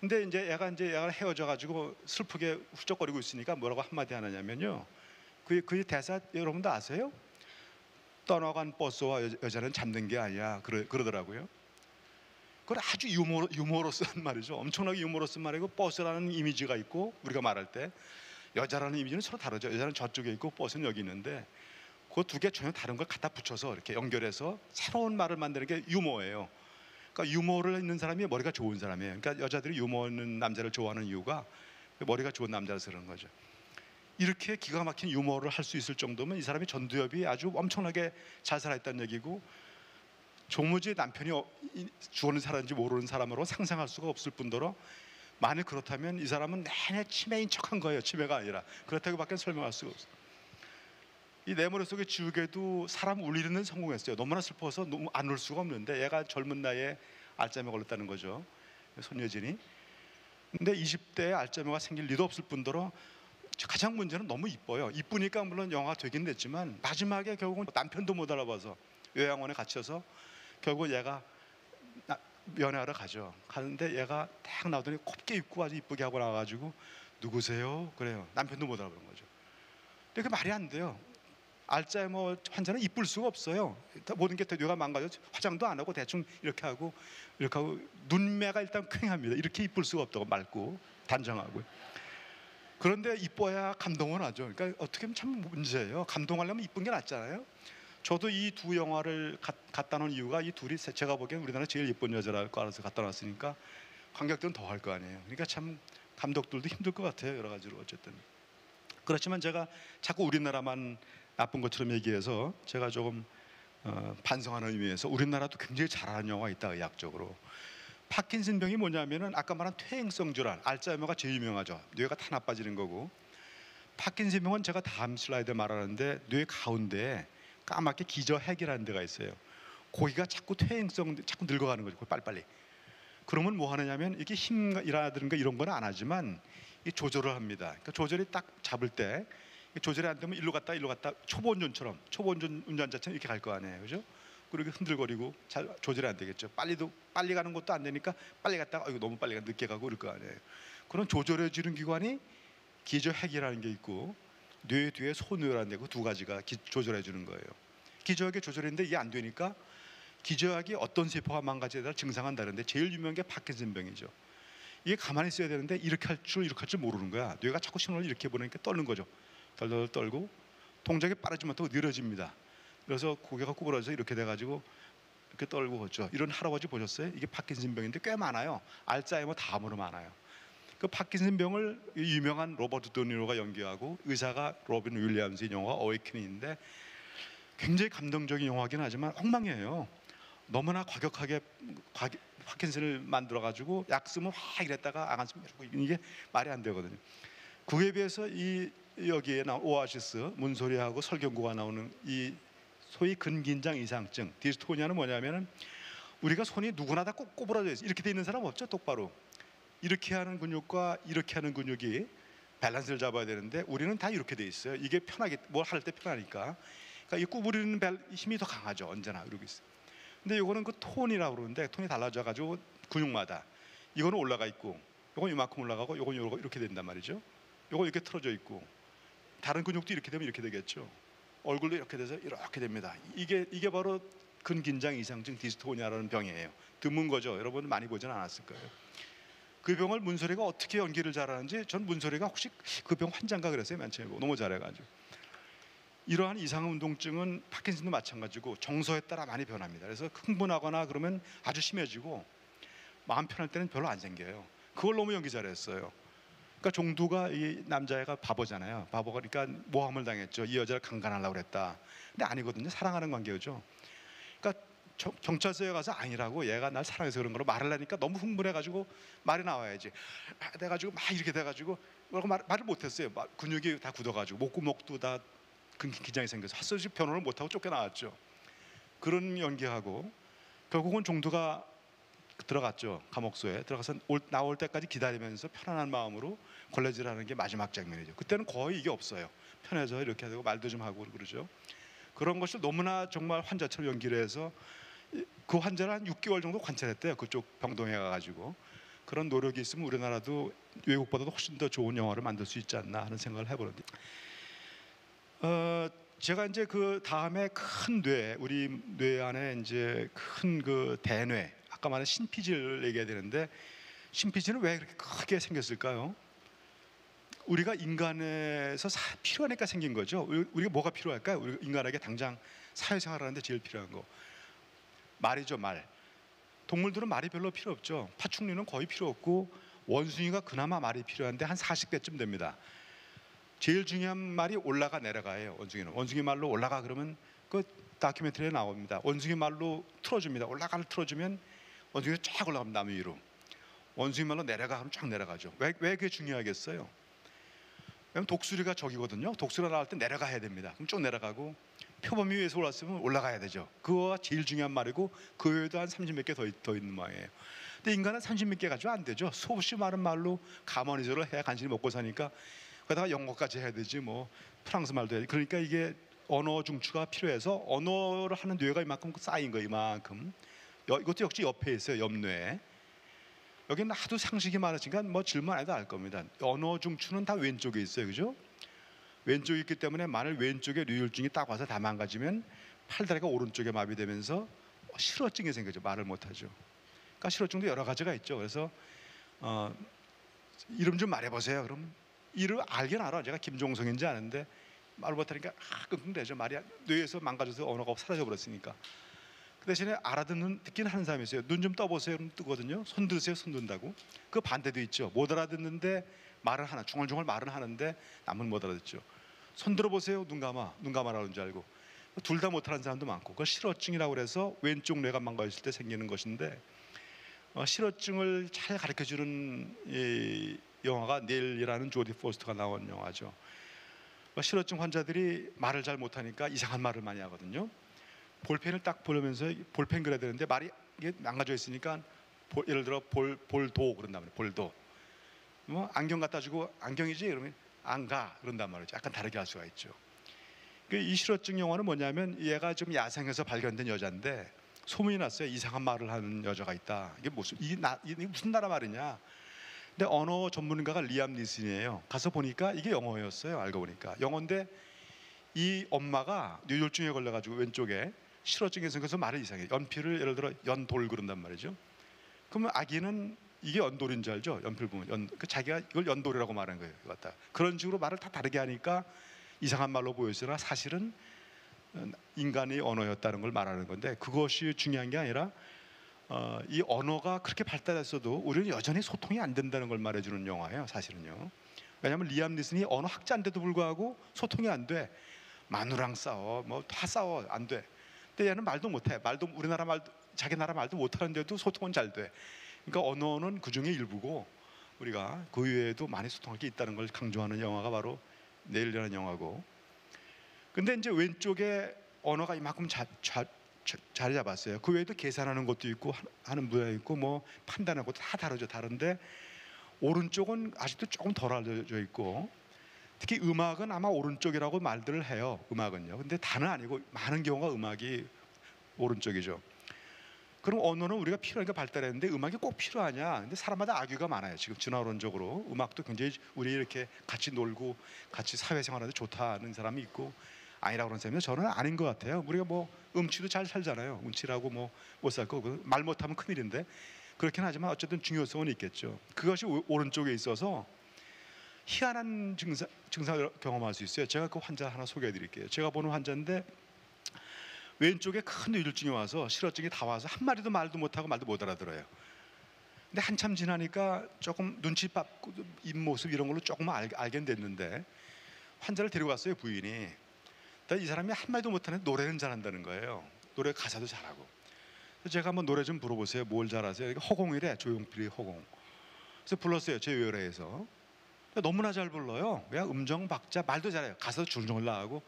근데 이제 얘가 헤어져가지고 슬프게 훌쩍거리고 있으니까 뭐라고 한마디 하느냐면요. 그 대사 여러분도 아세요? 떠나간 버스와 여자는 잡는 게 아니야. 그러더라고요. 그걸 아주 유머러스한 말이죠. 엄청나게 유머러스한 말이고 버스라는 이미지가 있고 우리가 말할 때 여자라는 이미지는 서로 다르죠. 여자는 저쪽에 있고 버스는 여기 있는데 그 두 개 전혀 다른 걸 갖다 붙여서 이렇게 연결해서 새로운 말을 만드는 게 유머예요. 그러니까 유머를 있는 사람이 머리가 좋은 사람이에요. 그러니까 여자들이 유머 있는 남자를 좋아하는 이유가 머리가 좋은 남자라서 그런 거죠. 이렇게 기가 막힌 유머를 할 수 있을 정도면 이 사람이 전두엽이 아주 엄청나게 잘 살아있다는 얘기고 조무지 남편이 죽었는 살았는지 모르는 사람으로 상상할 수가 없을 뿐더러 만일 그렇다면 이 사람은 내내 치매인 척한 거예요. 치매가 아니라. 그렇다고밖에 설명할 수가 없어요. 이 내 머릿속에 지우개도 사람 울리는 성공했어요. 너무나 슬퍼서 너무 안 울 수가 없는데 얘가 젊은 나이에 알츠하이머 걸렸다는 거죠. 손여진이. 근데 20대에 알츠하이머가 생길 리도 없을 뿐더러 가장 문제는 너무 이뻐요. 이쁘니까 물론 영화 되긴 됐지만 마지막에 결국은 남편도 못 알아봐서 요양원에 갇혀서 결국 얘가 면회하러 가죠. 가는데 얘가 딱 나오더니 곱게 입고 아주 이쁘게 하고 나와가지고 누구세요? 그래요. 남편도 못 알아보는 거죠. 근데 그 말이 안 돼요. 알츠하이머 환자는 이쁠 수가 없어요. 모든 게 뇌가 망가져 화장도 안 하고 대충 이렇게 하고 눈매가 일단 퀭합니다. 이렇게 이쁠 수가 없다고 맑고 단정하고. 그런데 이뻐야 감동은 하죠. 그러니까 어떻게 보면 참 문제예요. 감동하려면 이쁜 게 낫잖아요. 저도 이 두 영화를 갖다 놓은 이유가 이 둘이 제가 보기엔 우리나라 제일 예쁜 여자라고 알아서 갖다 놨으니까 관객들은 더 할 거 아니에요. 그러니까 참 감독들도 힘들 것 같아요. 여러 가지로 어쨌든. 그렇지만 제가 자꾸 우리나라만 나쁜 것처럼 얘기해서 제가 조금 반성하는 의미에서 우리나라도 굉장히 잘하는 영화가 있다. 의학적으로. 파킨슨 병이 뭐냐면은 아까 말한 퇴행성 질환, 알츠하이머가 제일 유명하죠. 뇌가 다 나빠지는 거고. 파킨슨 병은 제가 다음 슬라이드에 말하는데 뇌 가운데에 까맣게 기저핵이라는 데가 있어요. 거기가 자꾸 퇴행성 자꾸 늙어가는 거죠. 빨리빨리. 그러면 뭐 하느냐면 이게 힘이라든가 이런 건 안 하지만 이 조절을 합니다. 그러니까 조절이 딱 잡을 때 조절이 안 되면 일로 갔다 초보 운전자처럼 이렇게 갈 거 아니에요, 그죠? 그리고 흔들거리고 잘 조절이 안 되겠죠. 빨리 가는 것도 안 되니까 빨리 갔다가 이거 너무 빨리 가 늦게 가고 이럴 거 아니에요. 그런 조절해 주는 기관이 기저핵이라는 게 있고 뇌 뒤에 소뇌라는 데고 두 가지가 조절해 주는 거예요. 기저핵이 조절했는데 이게 안 되니까 기저핵이 어떤 세포가 망가지에 따라 증상은 다른데 제일 유명한 게 파킨슨 병이죠. 이게 가만히 있어야 되는데 이렇게 할 줄 모르는 거야. 뇌가 자꾸 신호를 이렇게 보내니까 떨는 거죠. 덜덜 떨고 동작이 빠르지만 또 느려집니다. 그래서 고개가 구부러져서 이렇게 돼가지고 이렇게 떨고 그렇죠. 이런 할아버지 보셨어요? 이게 파킨슨 병인데 꽤 많아요. 알츠하이머 다음으로 많아요. 그 파킨슨 병을 유명한 로버트 도니로가 연기하고 의사가 로빈 윌리엄스의 영화가 어웨이크닝인데 굉장히 감동적인 영화긴 하지만 엉망이에요. 너무나 과격하게 파킨슨을 만들어가지고 약 쓰면 확 이랬다가 안 쓰면 이러고 이게 말이 안 되거든요. 그에 비해서 여기에 나온 오아시스 문소리하고 설경구가 나오는 이 소위 근긴장 이상증 디스토니아는 뭐냐면은 우리가 손이 누구나 다 꼭 꼬부라져 있어요. 이렇게 돼 있는 사람 없죠. 똑바로 이렇게 하는 근육과 이렇게 하는 근육이 밸런스를 잡아야 되는데 우리는 다 이렇게 돼 있어요. 이게 편하게 뭘 할 때 편하니까. 그러니까 이 구부리는 힘이 더 강하죠. 언제나 이러고 있어요. 근데 이거는 그 톤이라고 그러는데 톤이 달라져 가지고 근육마다 이거는 올라가 있고 이건 이만큼 올라가고 이건 이렇게 된단 말이죠. 이건 이렇게 틀어져 있고 다른 근육도 이렇게 되면 이렇게 되겠죠. 얼굴도 이렇게 돼서 이렇게 됩니다. 이게 바로 근긴장 이상증 디스토니아라는 병이에요. 드문 거죠. 여러분 많이 보진 않았을 거예요. 그 병을 문소리가 어떻게 연기를 잘하는지 전 문소리가 혹시 그 병 환자인가 그랬어요. 맨 처음에 너무 잘해가지고. 이러한 이상 운동증은 파킨슨도 마찬가지고 정서에 따라 많이 변합니다. 그래서 흥분하거나 그러면 아주 심해지고 마음 편할 때는 별로 안 생겨요. 그걸 너무 연기 잘했어요. 그러니까 종두가 이 남자애가 바보잖아요. 바보가 그러니까 모함을 당했죠. 이 여자를 강간하려고 그랬다. 근데 아니거든요. 사랑하는 관계죠. 그러니까 경찰서에 가서 아니라고 얘가 날 사랑해서 그런 거로 말을 하니까 너무 흥분해가지고 말이 나와야지. 돼가지고 막 이렇게 돼가지고 말을 못했어요. 근육이 다 굳어가지고 목구멍도 다 긴장이 생겨서 핫소시 변호를 못하고 쫓겨나왔죠. 그런 연기하고 결국은 종두가 들어갔죠. 감옥소에 들어가서 나올 때까지 기다리면서 편안한 마음으로 걸레질하는 게 마지막 장면이죠. 그때는 거의 이게 없어요. 편해서 이렇게 되고 말도 좀 하고 그러죠. 그런 것을 너무나 정말 환자처럼 연기를 해서 그 환자를 한 6개월 정도 관찰했대요. 그쪽 병동에 가가지고. 그런 노력이 있으면 우리나라도 외국보다도 훨씬 더 좋은 영화를 만들 수 있지 않나 하는 생각을 해보는데 제가 이제 그 다음에 큰 뇌, 우리 뇌 안에 이제 큰 그 대뇌, 아까 말한 신피질을 얘기해야 되는데 신피질은 왜 그렇게 크게 생겼을까요? 우리가 인간에서 필요하니까 생긴 거죠. 우리가 뭐가 필요할까요? 우리 인간에게 당장 사회생활하는데 제일 필요한 거 말이죠. 말. 동물들은 말이 별로 필요 없죠. 파충류는 거의 필요 없고 원숭이가 그나마 말이 필요한데 한 40대쯤 됩니다. 제일 중요한 말이 올라가 내려가예요. 원숭이 말로 올라가 그러면 그 다큐멘터리에 나옵니다. 원숭이 말로 틀어줍니다. 올라가를 틀어주면 원숭이가 쫙 올라갑니다. 나무 위로. 원숭이 말로 내려가 하면 쫙 내려가죠. 왜 그게 중요하겠어요? 왜냐면 독수리가 저기거든요. 독수리가 나올 때 내려가야 됩니다. 그럼 쭉 내려가고 표범 위에서 올랐으면 올라가야 되죠. 그거가 제일 중요한 말이고 그 외에도 한 30몇 개 더 있는 모양이에요. 근데 인간은 30몇 개 가지고 안 되죠. 수없이 많은 말로 가머니저를 해야 간신히 먹고 사니까 그러다가 영어까지 해야 되지 뭐 프랑스 말도 해야 돼. 그러니까 이게 언어 중추가 필요해서 언어를 하는 뇌가 이만큼 쌓인 거예요. 이만큼. 이것도 역시 옆에 있어요. 옆뇌. 여기는 하도 상식이 많으니까 뭐 질문 안 해도 알 겁니다. 언어 중추는 다 왼쪽에 있어요. 그죠? 왼쪽이 있기 때문에 만일 왼쪽에 뇌혈중이 딱 와서 다 망가지면 팔다리가 오른쪽에 마비되면서 실어증이 생기죠. 말을 못하죠. 그러니까 실어증도 여러 가지가 있죠. 그래서 이름 좀 말해보세요. 그럼 이름 알긴 알아. 제가 김종성인지 아는데 말 못하니까 끙끙대죠. 말이 뇌에서 망가져서 언어가 사라져 버렸으니까. 그 대신에 듣긴 하는 사람이 있어요. 눈 좀 떠보세요. 그럼 뜨거든요. 손 들으세요. 손 든다고. 그 반대도 있죠. 못 알아듣는데 말을 하나 중얼중얼 말은 하는데 남은 못 알아듣죠. 손 들어보세요. 눈 감아라는 줄 알고. 둘 다 못하는 사람도 많고. 그걸 실어증이라고 그래서 왼쪽 뇌가 망가졌을 때 생기는 것인데 실어증을 잘 가르쳐주는 이 영화가 닐이라는 조디 포스터가 나온 영화죠. 실어증 환자들이 말을 잘 못하니까 이상한 말을 많이 하거든요. 볼펜을 딱 보면서 볼펜 그려야 되는데 말이 이게 망가져 있으니까 예를 들어 볼도 그런단 말이에요. 볼도. 뭐 안경 갖다 주고 안경이지 그러면 안 가 그런단 말이죠. 약간 다르게 할 수가 있죠. 이 실어증 영화는 뭐냐면 얘가 좀 야생에서 발견된 여자인데 소문이 났어요. 이상한 말을 하는 여자가 있다. 이게 무슨 나라 말이냐? 근데 언어 전문가가 리암 니슨이에요. 가서 보니까 이게 영어였어요. 알고 보니까 영어인데 이 엄마가 뇌졸중에 걸려가지고 왼쪽에 실어증이 생겨서 말을 이상해. 연필을 예를 들어 연돌 그런단 말이죠. 그러면 아기는 이게 연돌인 줄 알죠? 연필 보면 자기가 이걸 연돌이라고 말하는 거예요. 갖다 그런 식으로 말을 다 다르게 하니까 이상한 말로 보였으나 사실은 인간의 언어였다는 걸 말하는 건데 그것이 중요한 게 아니라 이 언어가 그렇게 발달했어도 우리는 여전히 소통이 안 된다는 걸 말해주는 영화예요. 사실은요. 왜냐하면 리암 니슨이 언어 학자인데도 불구하고 소통이 안 돼. 마누랑 싸워, 뭐 다 싸워 안 돼. 근데 얘는 말도 못해. 우리나라 말도 자기 나라 말도 못하는데도 소통은 잘 돼. 그러니까 언어는 그 중에 일부고 우리가 그 외에도 많이 소통할 게 있다는 걸 강조하는 영화가 바로 내일이라는 영화고. 근데 이제 왼쪽에 언어가 이만큼 자리 잡았어요. 그 외에도 계산하는 것도 있고 하는 분야 있고 뭐 판단하는 것도 다 다르죠. 다른데 오른쪽은 아직도 조금 덜 알려져 있고 특히 음악은 아마 오른쪽이라고 말들을 해요. 음악은요. 근데 다는 아니고 많은 경우가 음악이 오른쪽이죠. 그럼 언어는 우리가 필요하니까 발달했는데 음악이 꼭 필요하냐? 근데 사람마다 악유가 많아요. 지금 진화론적으로 음악도 굉장히 우리 이렇게 같이 놀고 같이 사회생활하는데 좋다는 사람이 있고 아니라고 그러는 사람이 저는 아닌 것 같아요. 우리가 뭐 음치도 잘 살잖아요. 음치라고 뭐 못 살 거고 말 못하면 큰일인데 그렇긴 하지만 어쨌든 중요성은 있겠죠. 그것이 오른쪽에 있어서 희한한 증상을 경험할 수 있어요. 제가 그 환자 하나 소개해드릴게요. 제가 보는 환자인데 왼쪽에 큰 뇌졸중이 와서 실어증이 다 와서 한 마디도 말도 못하고 말도 못 알아들어요. 근데 한참 지나니까 조금 눈치 밟고 입모습 이런 걸로 조금 알게 됐는데 환자를 데리고 갔어요. 부인이. 이 사람이 한마디도 못하는데 노래는 잘한다는 거예요. 노래 가사도 잘하고. 그래서 제가 한번 노래 좀 불러보세요. 뭘 잘하세요? 허공이래. 조용필의 허공. 그래서 불렀어요. 제 외래에서. 너무나 잘 불러요. 그냥 음정, 박자, 말도 잘해요. 가사도 줄줄 나가고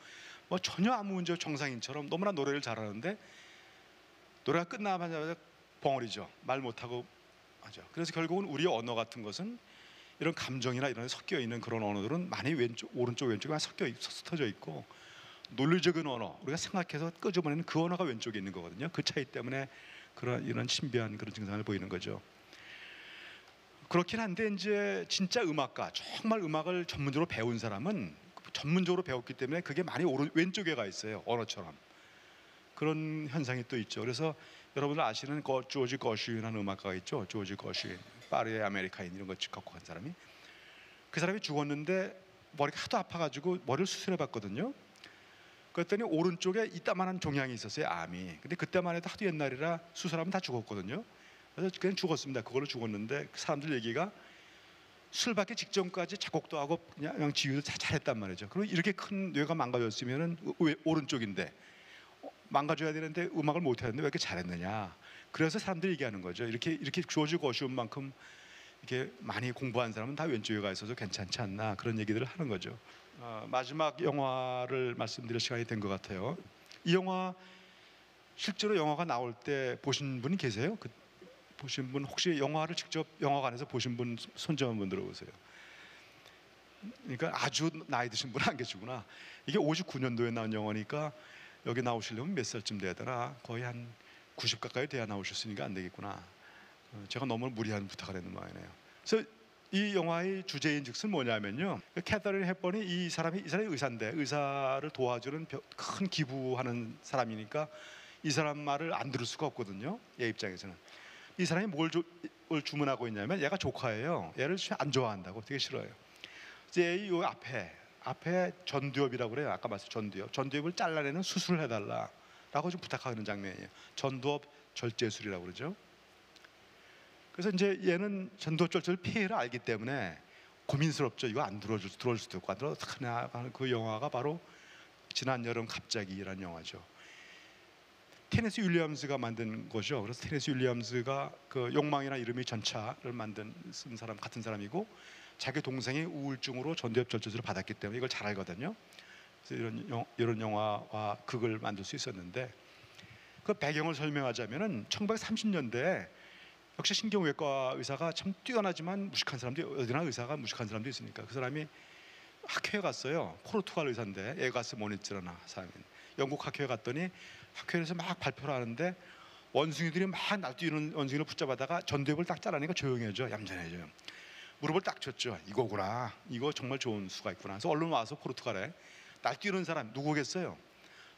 뭐 전혀 아무 문제 정상인처럼 너무나 노래를 잘하는데 노래가 끝나자마자 벙어리죠. 말 못하고 하죠. 그래서 결국은 우리 언어 같은 것은 이런 감정이나 이런 섞여 있는 그런 언어들은 많이 오른쪽 왼쪽에 흩어져 있고 논리적인 언어 우리가 생각해서 끄집어내는 그 언어가 왼쪽에 있는 거거든요. 그 차이 때문에 이런 신비한 그런 증상을 보이는 거죠. 그렇긴 한데 이제 진짜 음악가 정말 음악을 전문적으로 배운 사람은 전문적으로 배웠기 때문에 그게 많이 왼쪽에 가 있어요. 언어처럼 그런 현상이 또 있죠. 그래서 여러분들 아시는 조지 거슈윈이라는 음악가가 있죠. 조지 거슈윈 파리의 아메리카인 이런 거 갖고 간 사람이 그 사람이 죽었는데 머리가 하도 아파가지고 머리를 수술해봤거든요. 그랬더니 오른쪽에 이따만한 종양이 있었어요. 암이. 근데 그때만 해도 하도 옛날이라 수술하면 다 죽었거든요. 그래서 그냥 죽었습니다. 그걸로 죽었는데 사람들 얘기가 술 받기 직전까지 작곡도 하고 그냥 지휘도 다 잘했단 말이죠. 그리고 이렇게 큰 뇌가 망가졌으면은 오른쪽인데 망가져야 되는데 음악을 못 했는데 왜 이렇게 잘했느냐. 그래서 사람들이 얘기하는 거죠. 이렇게 조지 거슈움만큼 이렇게 많이 공부한 사람은 다 왼쪽에 가 있어서 괜찮지 않나 그런 얘기들을 하는 거죠. 마지막 영화를 말씀드릴 시간이 된 것 같아요. 이 영화 실제로 영화가 나올 때 보신 분이 계세요? 보신 분 혹시 영화를 직접 영화관에서 보신 분 손 좀 한번 들어보세요. 그러니까 아주 나이 드신 분은 안 계시구나. 이게 59년도에 나온 영화니까 여기 나오시려면 몇 살쯤 돼야 되나? 거의 한 90 가까이 돼야 나오셨으니까 안 되겠구나. 제가 너무 무리한 부탁을 했는 모양이네요. 그래서 이 영화의 주제인즉슨 뭐냐면요. 캐서린 헵번이 이 사람이 의사인데 의사를 도와주는 큰 기부하는 사람이니까 이 사람 말을 안 들을 수가 없거든요. 얘 입장에서는. 이 사람이 뭘 주문하고 있냐면 얘가 조카예요. 얘를 안 좋아한다고 되게 싫어요. 이제 이 앞에 전두엽이라고 그래요. 아까 말씀 전두엽을 잘라내는 수술을 해달라라고 좀 부탁하는 장면이에요. 전두엽 절제술이라고 그러죠. 그래서 이제 얘는 전두엽 절제술 피해를 알기 때문에 고민스럽죠. 이거 안 들어줄 수도 있고 안 들어 어떡하냐 하는 그 영화가 바로 지난 여름 갑자기라는 영화죠. 테네시 윌리엄스가 만든 거죠. 그래서 테네시 윌리엄스가 그 욕망이나 이름의 전차를 쓴 사람 같은 사람이고 자기 동생이 우울증으로 전두엽 절제술을 받았기 때문에 이걸 잘 알거든요. 그래서 이런 영화와 극을 만들 수 있었는데 그 배경을 설명하자면은 1930년대에 역시 신경외과 의사가 참 뛰어나지만 무식한 사람도 어디나 의사가 무식한 사람도 있으니까 그 사람이 학회에 갔어요. 포르투갈 의사인데 에가스 모니츠라는 사람이 영국 학회에 갔더니 학회에서 막 발표를 하는데 원숭이들이 막 날뛰는 원숭이를 붙잡아다가 전두엽을 딱 자르니까 조용해져, 얌전해져요. 무릎을 딱 쳤죠. 이거구나. 이거 정말 좋은 수가 있구나. 그래서 얼른 와서 포르투갈에 날뛰는 사람 누구겠어요?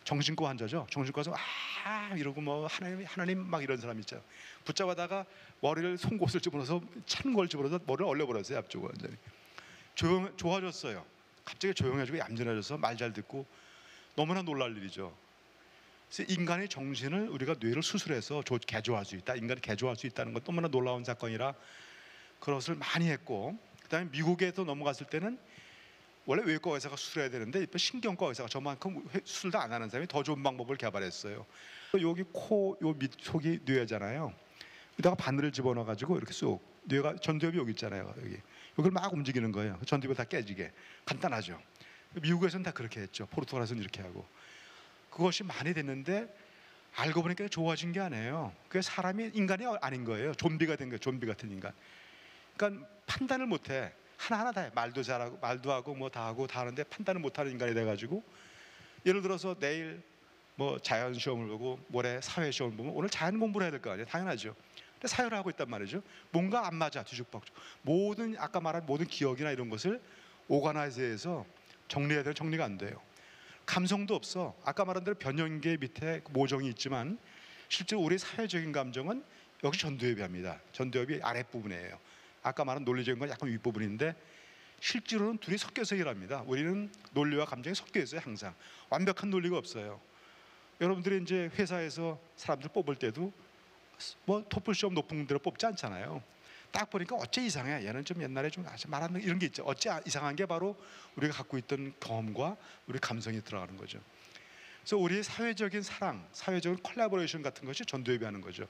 정신과 환자죠. 정신과 와서 이러고 뭐 하나님 막 이런 사람 있죠. 붙잡아다가 머리를 송곳을 집어넣어서 찬 걸 집어넣어서 머리를 얼려버렸어요. 앞쪽으로 완전히. 좋아졌어요. 갑자기 조용해지고 얌전해져서 말 잘 듣고 너무나 놀랄 일이죠. 그래서 인간의 정신을 우리가 뇌를 수술해서 개조할 수 있다. 인간을 개조할 수 있다는 건 너무나 놀라운 사건이라 그것을 많이 했고 그다음에 미국에서 넘어갔을 때는 원래 외과 의사가 수술해야 되는데 신경과 의사가 저만큼 수술도 안 하는 사람이 더 좋은 방법을 개발했어요. 여기 코 요 밑 속이 뇌잖아요. 여기다가 바늘을 집어넣어 가지고 이렇게 쑥 뇌가 전두엽이 여기 있잖아요. 여기를 막 움직이는 거예요. 전두엽이 다 깨지게 간단하죠. 미국에서는 다 그렇게 했죠. 포르투갈에서는 이렇게 하고 그것이 많이 됐는데 알고 보니까 좋아진 게 아니에요. 그게 사람이 인간이 아닌 거예요. 좀비가 된 거예요. 좀비 같은 인간. 그러니까 판단을 못해. 하나하나 다 해. 말도 잘하고 말도 하고 뭐 다 하고 다 하는데 판단을 못하는 인간이 돼가지고 예를 들어서 내일 뭐 자연 시험을 보고 모레 사회 시험을 보면 오늘 자연 공부를 해야 될 거 아니에요. 당연하죠. 근데 사회를 하고 있단 말이죠. 뭔가 안 맞아 뒤죽박죽. 모든 아까 말한 모든 기억이나 이런 것을 오가나이즈해서 정리해야 될 정리가 안 돼요. 감성도 없어. 아까 말한 대로 변형계 밑에 모종이 있지만 실제로 우리 사회적인 감정은 역시 전두엽이 합니다. 전두엽이 아랫부분이에요. 아까 말한 논리적인 건 약간 윗부분인데 실제로는 둘이 섞여서 일합니다. 우리는 논리와 감정이 섞여 있어요. 항상 완벽한 논리가 없어요. 여러분들이 이제 회사에서 사람들 뽑을 때도 뭐 토플 시험 높은 데로 뽑지 않잖아요. 딱 보니까 어째 이상해. 얘는 좀 옛날에 좀 말하는 이런 게 있죠. 어째 이상한 게 바로 우리가 갖고 있던 경험과 우리 감성이 들어가는 거죠. 그래서 우리의 사회적인 사랑, 사회적인 콜라보레이션 같은 것이 전두엽이 하는 거죠.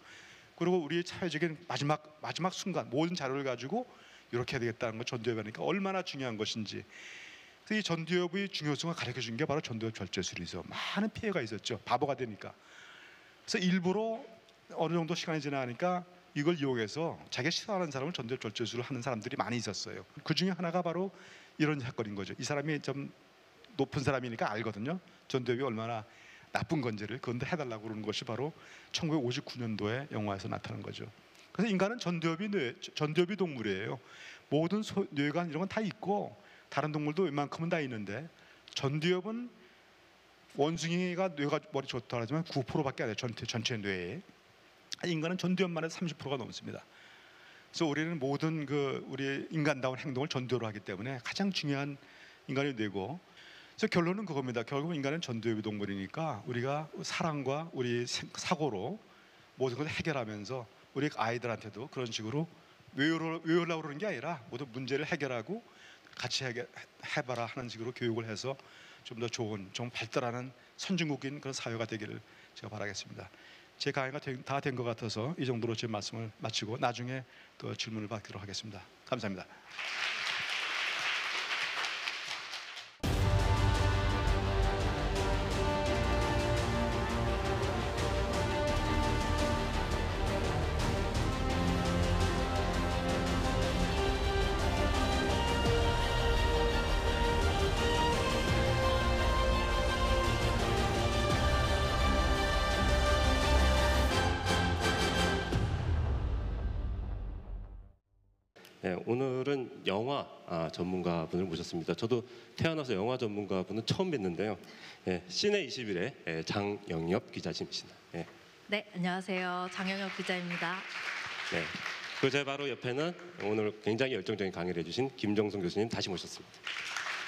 그리고 우리의 사회적인 마지막 순간 모든 자료를 가지고 이렇게 해야 되겠다는 거 전두엽이 하니까 얼마나 중요한 것인지. 그래서 이 전두엽의 중요성을 가르쳐 준 게 바로 전두엽 절제술이죠. 많은 피해가 있었죠. 바보가 되니까. 그래서 일부러 어느 정도 시간이 지나니까 이걸 이용해서 자기가 싫어하는 사람을 전두엽 절제술을 하는 사람들이 많이 있었어요. 그 중에 하나가 바로 이런 사건인 거죠. 이 사람이 좀 높은 사람이니까 알거든요. 전두엽이 얼마나 나쁜 건지를 그런데 해달라고 그러는 것이 바로 1959년도에 영화에서 나타난 거죠. 그래서 인간은 전두엽이 동물이에요. 모든 뇌관 이런 건 다 있고 다른 동물도 웬만큼은 다 있는데 전두엽은 원숭이가 뇌가 머리 좋다 하지만 9%밖에 안 돼요. 전체 뇌에. 인간은 전두엽만 해도 30%가 넘습니다. 그래서 우리는 모든 우리 인간다운 행동을 전두엽으로 하기 때문에 가장 중요한 인간의 뇌고 그래서 결론은 그겁니다. 결국 인간은 전두엽이 동물이니까 우리가 사랑과 우리 사고로 모든 걸 해결하면서 우리 아이들한테도 그런 식으로 외우려고 그러는 게 아니라 모든 문제를 해결하고 같이 해봐라 하는 식으로 교육을 해서 좀 더 좋은, 좀 발달하는 선진국인 그런 사회가 되기를 제가 바라겠습니다. 제 강의가 다 된 것 같아서 이 정도로 제 말씀을 마치고 나중에 또 질문을 받도록 하겠습니다. 감사합니다. 네, 오늘은 영화 전문가분을 모셨습니다. 저도 태어나서 영화 전문가분은 처음 뵀는데요. 시내 21의 장영엽 기자님이십니다. 네, 안녕하세요. 장영엽 기자입니다. 네, 그 제 바로 옆에는 오늘 굉장히 열정적인 강의를 해주신 김정순 교수님 다시 모셨습니다.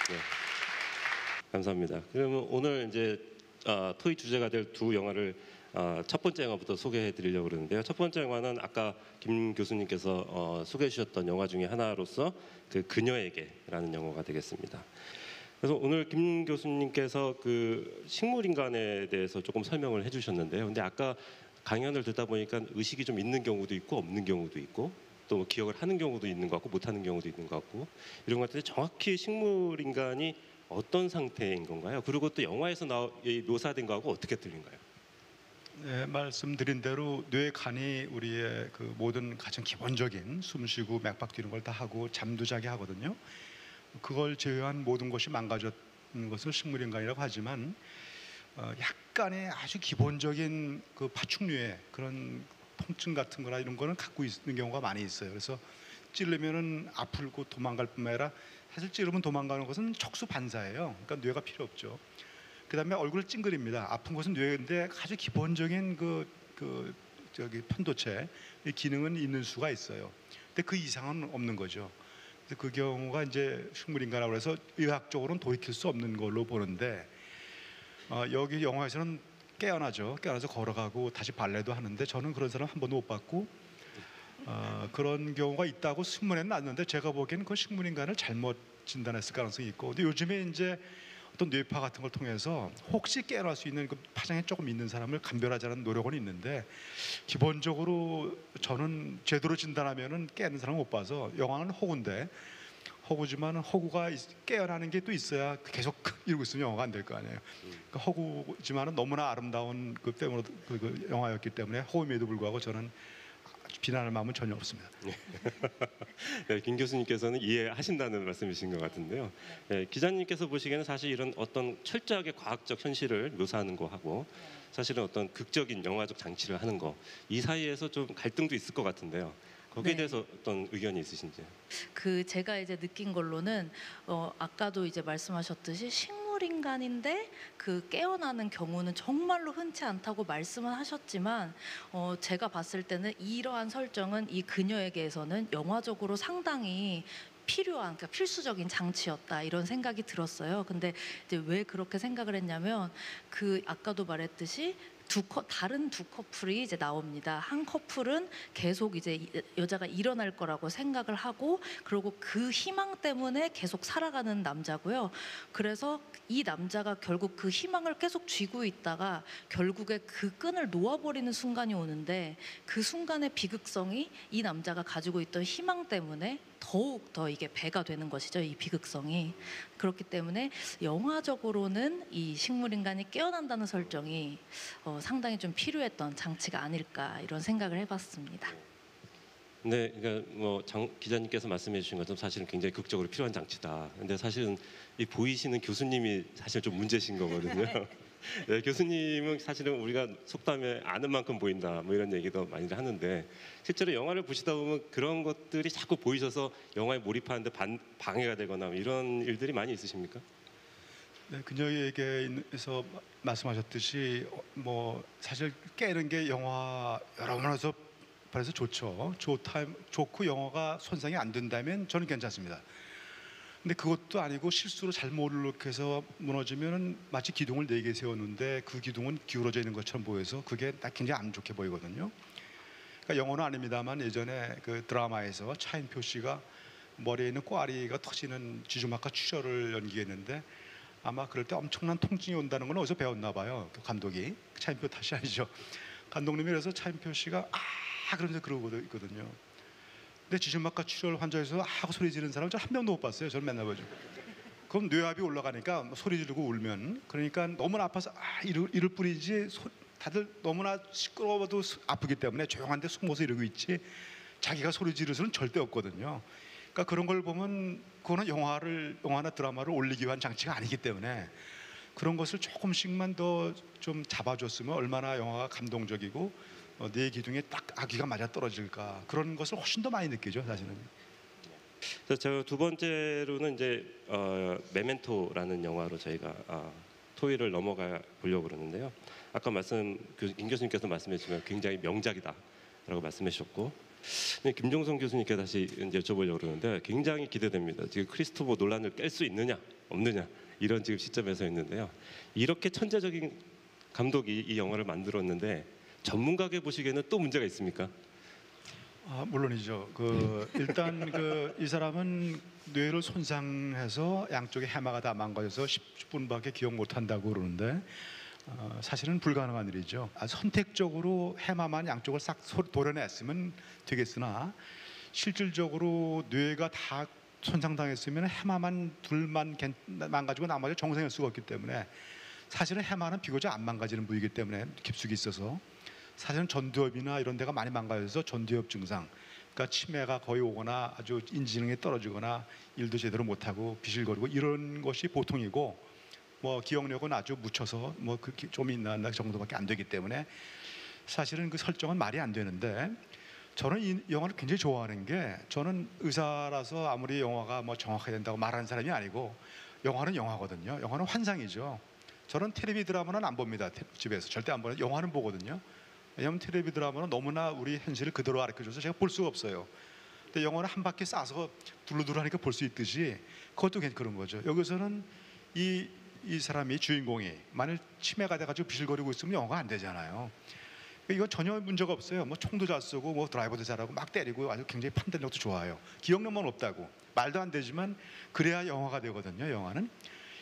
네, 감사합니다. 그러면 오늘 이제 토의 주제가 될 두 영화를 첫 번째 영화부터 소개해 드리려고 그러는데요. 첫 번째 영화는 아까 김 교수님께서 소개해 주셨던 영화 중에 하나로서 그 그녀에게라는 영화가 되겠습니다. 그래서 오늘 김 교수님께서 그 식물인간에 대해서 조금 설명을 해 주셨는데요. 근데 아까 강연을 듣다 보니까 의식이 좀 있는 경우도 있고 없는 경우도 있고 또 기억을 하는 경우도 있는 것 같고 못하는 경우도 있는 것 같고 이런 것 같은데 정확히 식물인간이 어떤 상태인 건가요? 그리고 또 영화에서 묘사된 거하고 어떻게 틀린가요? 네, 말씀드린 대로 뇌 간이 우리의 그 모든 가장 기본적인 숨쉬고 맥박 뛰는 걸 다 하고 잠도 자게 하거든요. 그걸 제외한 모든 것이 망가졌는 것을 식물인간이라고 하지만 약간의 아주 기본적인 그 파충류의 그런 통증 같은 거나 이런 거는 갖고 있는 경우가 많이 있어요. 그래서 찌르면은 아프고 도망갈 뿐만 아니라 사실 찌르면 도망가는 것은 척수 반사예요. 그러니까 뇌가 필요 없죠. 그다음에 얼굴을 찡그립니다. 아픈 것은 뇌인데 아주 기본적인 저기 편도체 기능은 있는 수가 있어요. 근데 그 이상은 없는 거죠. 그 경우가 이제 식물인간이라고 해서 의학적으로는 돌이킬 수 없는 걸로 보는데 여기 영화에서는 깨어나죠. 깨어나서 걸어가고 다시 발레도 하는데 저는 그런 사람 한 번도 못 봤고 그런 경우가 있다고 신문에 났는데 제가 보기에는 그 식물인간을 잘못 진단했을 가능성이 있고 근데 요즘에 이제 어떤 뇌파 같은 걸 통해서 혹시 깨어날 수 있는 그 파장이 조금 있는 사람을 감별하자는 노력은 있는데 기본적으로 저는 제대로 진단하면은 깨는 사람 못 봐서 영화는 허구인데 허구지만 허구가 깨어나는 게 또 있어야 계속 이러고 있으면 영화가 안 될 거 아니에요. 그러니까 허구지만은 너무나 아름다운 그 때문에 그 영화였기 때문에 허구임에도 불구하고 저는 비난할 마음은 전혀 없습니다. 네, 김 교수님께서는 이해하신다는 말씀이신 것 같은데요. 네, 기자님께서 보시기에는 사실 이런 어떤 철저하게 과학적 현실을 묘사하는 거하고 사실은 어떤 극적인 영화적 장치를 하는 거 이 사이에서 좀 갈등도 있을 것 같은데요. 거기에 네. 대해서 어떤 의견이 있으신지? 그 제가 이제 느낀 걸로는 아까도 이제 말씀하셨듯이 식물인간인데 그 깨어나는 경우는 정말로 흔치 않다고 말씀은 하셨지만 제가 봤을 때는 이러한 설정은 이 그녀에게서는 영화적으로 상당히 필요한, 그러니까 필수적인 장치였다 이런 생각이 들었어요. 근데 이제 왜 그렇게 생각을 했냐면 그 아까도 말했듯이 다른 두 커플이 이제 나옵니다. 한 커플은 계속 이제 여자가 일어날 거라고 생각을 하고 그리고 그 희망 때문에 계속 살아가는 남자고요. 그래서 이 남자가 결국 그 희망을 계속 쥐고 있다가 결국에 그 끈을 놓아버리는 순간이 오는데 그 순간의 비극성이 이 남자가 가지고 있던 희망 때문에 더욱 더 이게 배가 되는 것이죠. 이 비극성이. 그렇기 때문에 영화적으로는 이 식물인간이 깨어난다는 설정이 상당히 좀 필요했던 장치가 아닐까 이런 생각을 해봤습니다. 네, 그러니까 뭐 장 기자님께서 말씀해 주신 것처럼 사실은 굉장히 극적으로 필요한 장치다. 근데 사실은 이 보이시는 교수님이 사실 좀 문제신 거거든요. 네, 교수님은 사실은 우리가 속담에 아는 만큼 보인다 뭐 이런 얘기도 많이 하는데 실제로 영화를 보시다 보면 그런 것들이 자꾸 보이셔서 영화에 몰입하는데 방해가 되거나 이런 일들이 많이 있으십니까? 네, 그녀에게서 말씀하셨듯이 뭐 사실 깨는 게 영화 여러 면에서 그래서 좋죠. 좋고 영화가 손상이 안 된다면 저는 괜찮습니다. 근데 그것도 아니고 실수로 잘못 해서 무너지면 마치 기둥을 4개 세웠는데 그 기둥은 기울어져 있는 것처럼 보여서 그게 딱 굉장히 안 좋게 보이거든요. 그러니까 영어는 아닙니다만 예전에 그 드라마에서 차인표 씨가 머리에 있는 꽈리가 터지는 지주막과 추절을 연기했는데 아마 그럴 때 엄청난 통증이 온다는 건 어디서 배웠나 봐요. 그 감독이 차인표 탓이 아니죠. 감독님이 그래서 차인표 씨가 그러면서 그러고 있거든요. 근데 지주막과 출혈 환자에서 하고 소리 지르는 사람 한 명도 못 봤어요. 저는 맨날 보죠. 그럼 뇌압이 올라가니까 소리 지르고 울면 그러니까 너무나 아파서 이럴 뿐이지 다들 너무나 시끄러워도 아프기 때문에 조용한데 숨어서 이러고 있지 자기가 소리 지를 수는 절대 없거든요. 그러니까 그런 걸 보면 그거는 영화나 드라마를 올리기 위한 장치가 아니기 때문에 그런 것을 조금씩만 더 좀 잡아줬으면 얼마나 영화가 감동적이고 내 기둥에 딱 아기가 맞아 떨어질까 그런 것을 훨씬 더 많이 느끼죠 사실은. 그래서 저 두 번째로는 이제 메멘토라는 영화로 저희가 토의를 넘어가 보려고 그러는데요. 아까 김 교수님께서 말씀해 주시면 굉장히 명작이다라고 말씀해 주셨고, 김종성 교수님께 다시 이제 여쭤보려고 그러는데 굉장히 기대됩니다. 지금 크리스토퍼 논란을 깰 수 있느냐 없느냐 이런 지금 시점에서 있는데요. 이렇게 천재적인 감독이 이 영화를 만들었는데 전문가게 보시기에는 또 문제가 있습니까? 물론이죠. 일단 이 사람은 뇌를 손상해서 양쪽에 해마가 다 망가져서 10분밖에 기억 못한다고 그러는데 사실은 불가능한 일이죠. 선택적으로 해마만 양쪽을 싹 도려냈으면 되겠으나 실질적으로 뇌가 다 손상당했으면 해마만 둘만 망가지고 나머지 정상일 수가 없기 때문에 사실은 해마는 비교적 안 망가지는 부위이기 때문에 깊숙이 있어서 사실은 전두엽이나 이런 데가 많이 망가져서 전두엽 증상, 그러니까 치매가 거의 오거나 아주 인지능이 떨어지거나 일도 제대로 못하고 비실거리고 이런 것이 보통이고, 뭐 기억력은 아주 묻혀서 좀 있나 정도밖에 안 되기 때문에 사실은 그 설정은 말이 안 되는데, 저는 이 영화를 굉장히 좋아하는 게, 저는 의사라서 아무리 영화가 뭐 정확해야 된다고 말하는 사람이 아니고 영화는 영화거든요. 영화는 환상이죠. 저는 텔레비 드라마는 안 봅니다. 집에서 절대 안 보는, 영화는 보거든요. 왜냐하면 텔레비 드라마는 너무나 우리 현실을 그대로 가르쳐줘서 제가 볼 수가 없어요. 근데 영화는 한 바퀴 싸서 둘러둘러하니까 볼 수 있듯이 그것도 그런 거죠. 여기서는 이 사람이 주인공이 만일 치매가 돼가지고 비실거리고 있으면 영화가 안 되잖아요. 이건 전혀 문제가 없어요. 뭐 총도 잘 쏘고 뭐 드라이버도 잘하고 막 때리고 아주 굉장히 판단력도 좋아요. 기억력만 없다고 말도 안 되지만 그래야 영화가 되거든요. 영화는.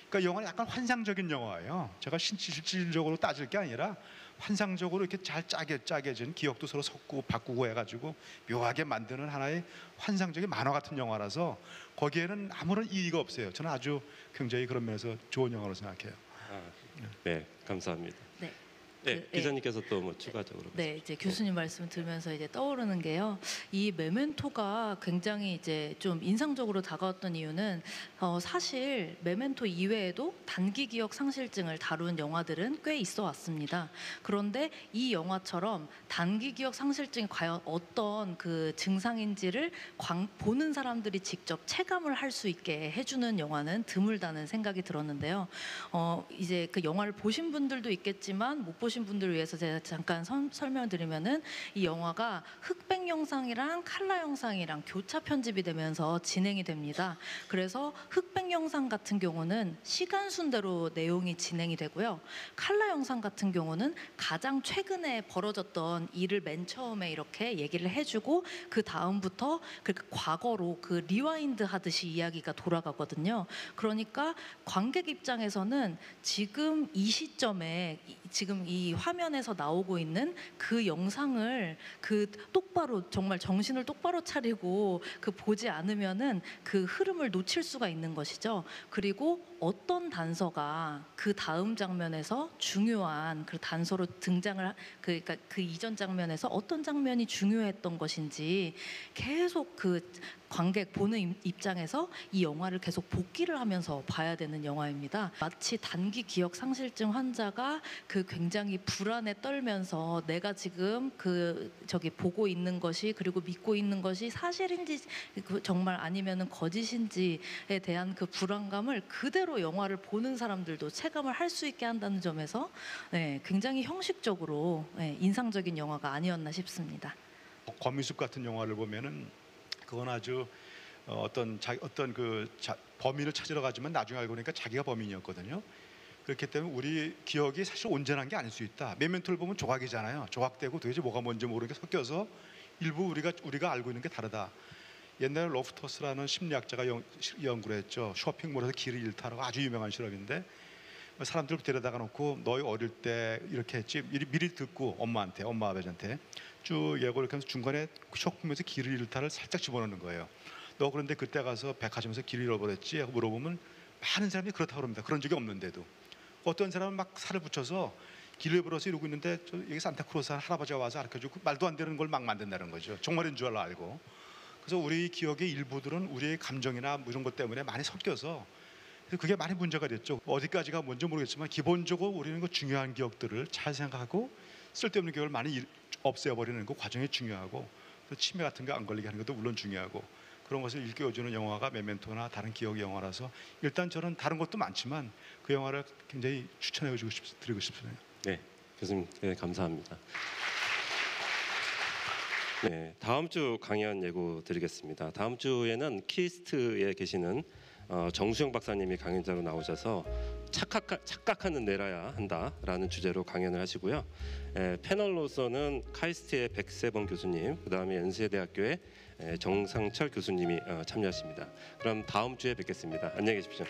그러니까 영화는 약간 환상적인 영화예요. 제가 실질적으로 따질 게 아니라 환상적으로 이렇게 잘 짜게진, 기억도 서로 섞고 바꾸고 해가지고 묘하게 만드는 하나의 환상적인 만화 같은 영화라서 거기에는 아무런 이의가 없어요. 저는 아주 굉장히 그런 면에서 좋은 영화로 생각해요. 네, 감사합니다. 네. 네, 기자님께서 또 뭐 추가적으로. 네, 이제 교수님 말씀 들으면서 이제 떠오르는 게요. 이 메멘토가 굉장히 이제 좀 인상적으로 다가왔던 이유는 사실 메멘토 이외에도 단기 기억 상실증을 다룬 영화들은 꽤 있어 왔습니다. 그런데 이 영화처럼 단기 기억 상실증이 과연 어떤 그 증상인지를 보는 사람들이 직접 체감을 할 수 있게 해주는 영화는 드물다는 생각이 들었는데요. 이제 그 영화를 보신 분들도 있겠지만 못 보신 분들을 위해서 제가 잠깐 설명을 드리면은, 이 영화가 흑백 영상이랑 칼라 영상이랑 교차 편집이 되면서 진행이 됩니다. 그래서 흑백 영상 같은 경우는 시간 순대로 내용이 진행이 되고요. 칼라 영상 같은 경우는 가장 최근에 벌어졌던 일을 맨 처음에 이렇게 얘기를 해주고 그 다음부터 그 과거로 그 리와인드 하듯이 이야기가 돌아가거든요. 그러니까 관객 입장에서는 지금 이 시점에 지금 이 화면에서 나오고 있는 그 영상을 똑바로 정말 정신을 똑바로 차리고 보지 않으면은 그 흐름을 놓칠 수가 있는 것이죠. 그리고 어떤 단서가 그 다음 장면에서 중요한 그 단서로 등장을 그러니까 그 이전 장면에서 어떤 장면이 중요했던 것인지 계속 그 관객 보는 입장에서 이 영화를 계속 복기를 하면서 봐야 되는 영화입니다. 마치 단기 기억 상실증 환자가 굉장히 불안에 떨면서 내가 지금 보고 있는 것이 그리고 믿고 있는 것이 사실인지 정말 아니면은 거짓인지에 대한 그 불안감을 그대로 영화를 보는 사람들도 체감을 할 수 있게 한다는 점에서 굉장히 형식적으로 인상적인 영화가 아니었나 싶습니다. 거미숲 같은 영화를 보면은 그건 아주 어떤 범인을 찾으러 가지만 나중에 알고 보니까 자기가 범인이었거든요. 그렇기 때문에 우리 기억이 사실 온전한 게 아닐 수 있다. 메멘토를 보면 조각이잖아요. 조각되고 도대체 뭐가 뭔지 모르게 섞여서 일부 우리가 알고 있는 게 다르다. 옛날에 로프터스라는 심리학자가 연구를 했죠. 쇼핑몰에서 길을 잃다라고 아주 유명한 실험인데, 사람들 데려다가 놓고 너희 어릴 때 이렇게 했지 미리 듣고 엄마 아버지한테 쭉 얘기를 이렇게 하면서 중간에 쇼핑몰에서 길을 잃다를 살짝 집어넣는 거예요. 너 그런데 그때 가서 백화점에서 길을 잃어버렸지? 하고 물어보면 많은 사람이 그렇다고 합니다. 그런 적이 없는데도. 어떤 사람은 막 살을 붙여서 길을 잃어버려서 이러고 있는데 여기 산타크로스 할아버지가 와서 가르쳐주고 말도 안 되는 걸 막 만든다는 거죠. 정말인 줄 알고. 그래서 우리 기억의 일부들은 우리의 감정이나 이런 것 때문에 많이 섞여서 그래서 그게 많이 문제가 됐죠. 어디까지가 뭔지 모르겠지만 기본적으로 우리는 그 중요한 기억들을 잘 생각하고 쓸데없는 기억을 많이 없애버리는 그 과정이 중요하고, 또 치매 같은 거 안 걸리게 하는 것도 물론 중요하고, 그런 것을 일깨워주는 영화가 메멘토나 다른 기억 영화라서 일단 저는 다른 것도 많지만 그 영화를 굉장히 드리고 싶습니다. 네, 교수님 네, 감사합니다. 네, 다음 주 강연 예고 드리겠습니다. 다음 주에는 키스트에 계시는 정수영 박사님이 강연자로 나오셔서 착각하는 뇌라야 한다라는 주제로 강연을 하시고요. 패널로서는 카이스트의 백세범 교수님, 그다음에 연세대학교의 정상철 교수님이 참여하십니다. 그럼 다음 주에 뵙겠습니다. 안녕히 계십시오.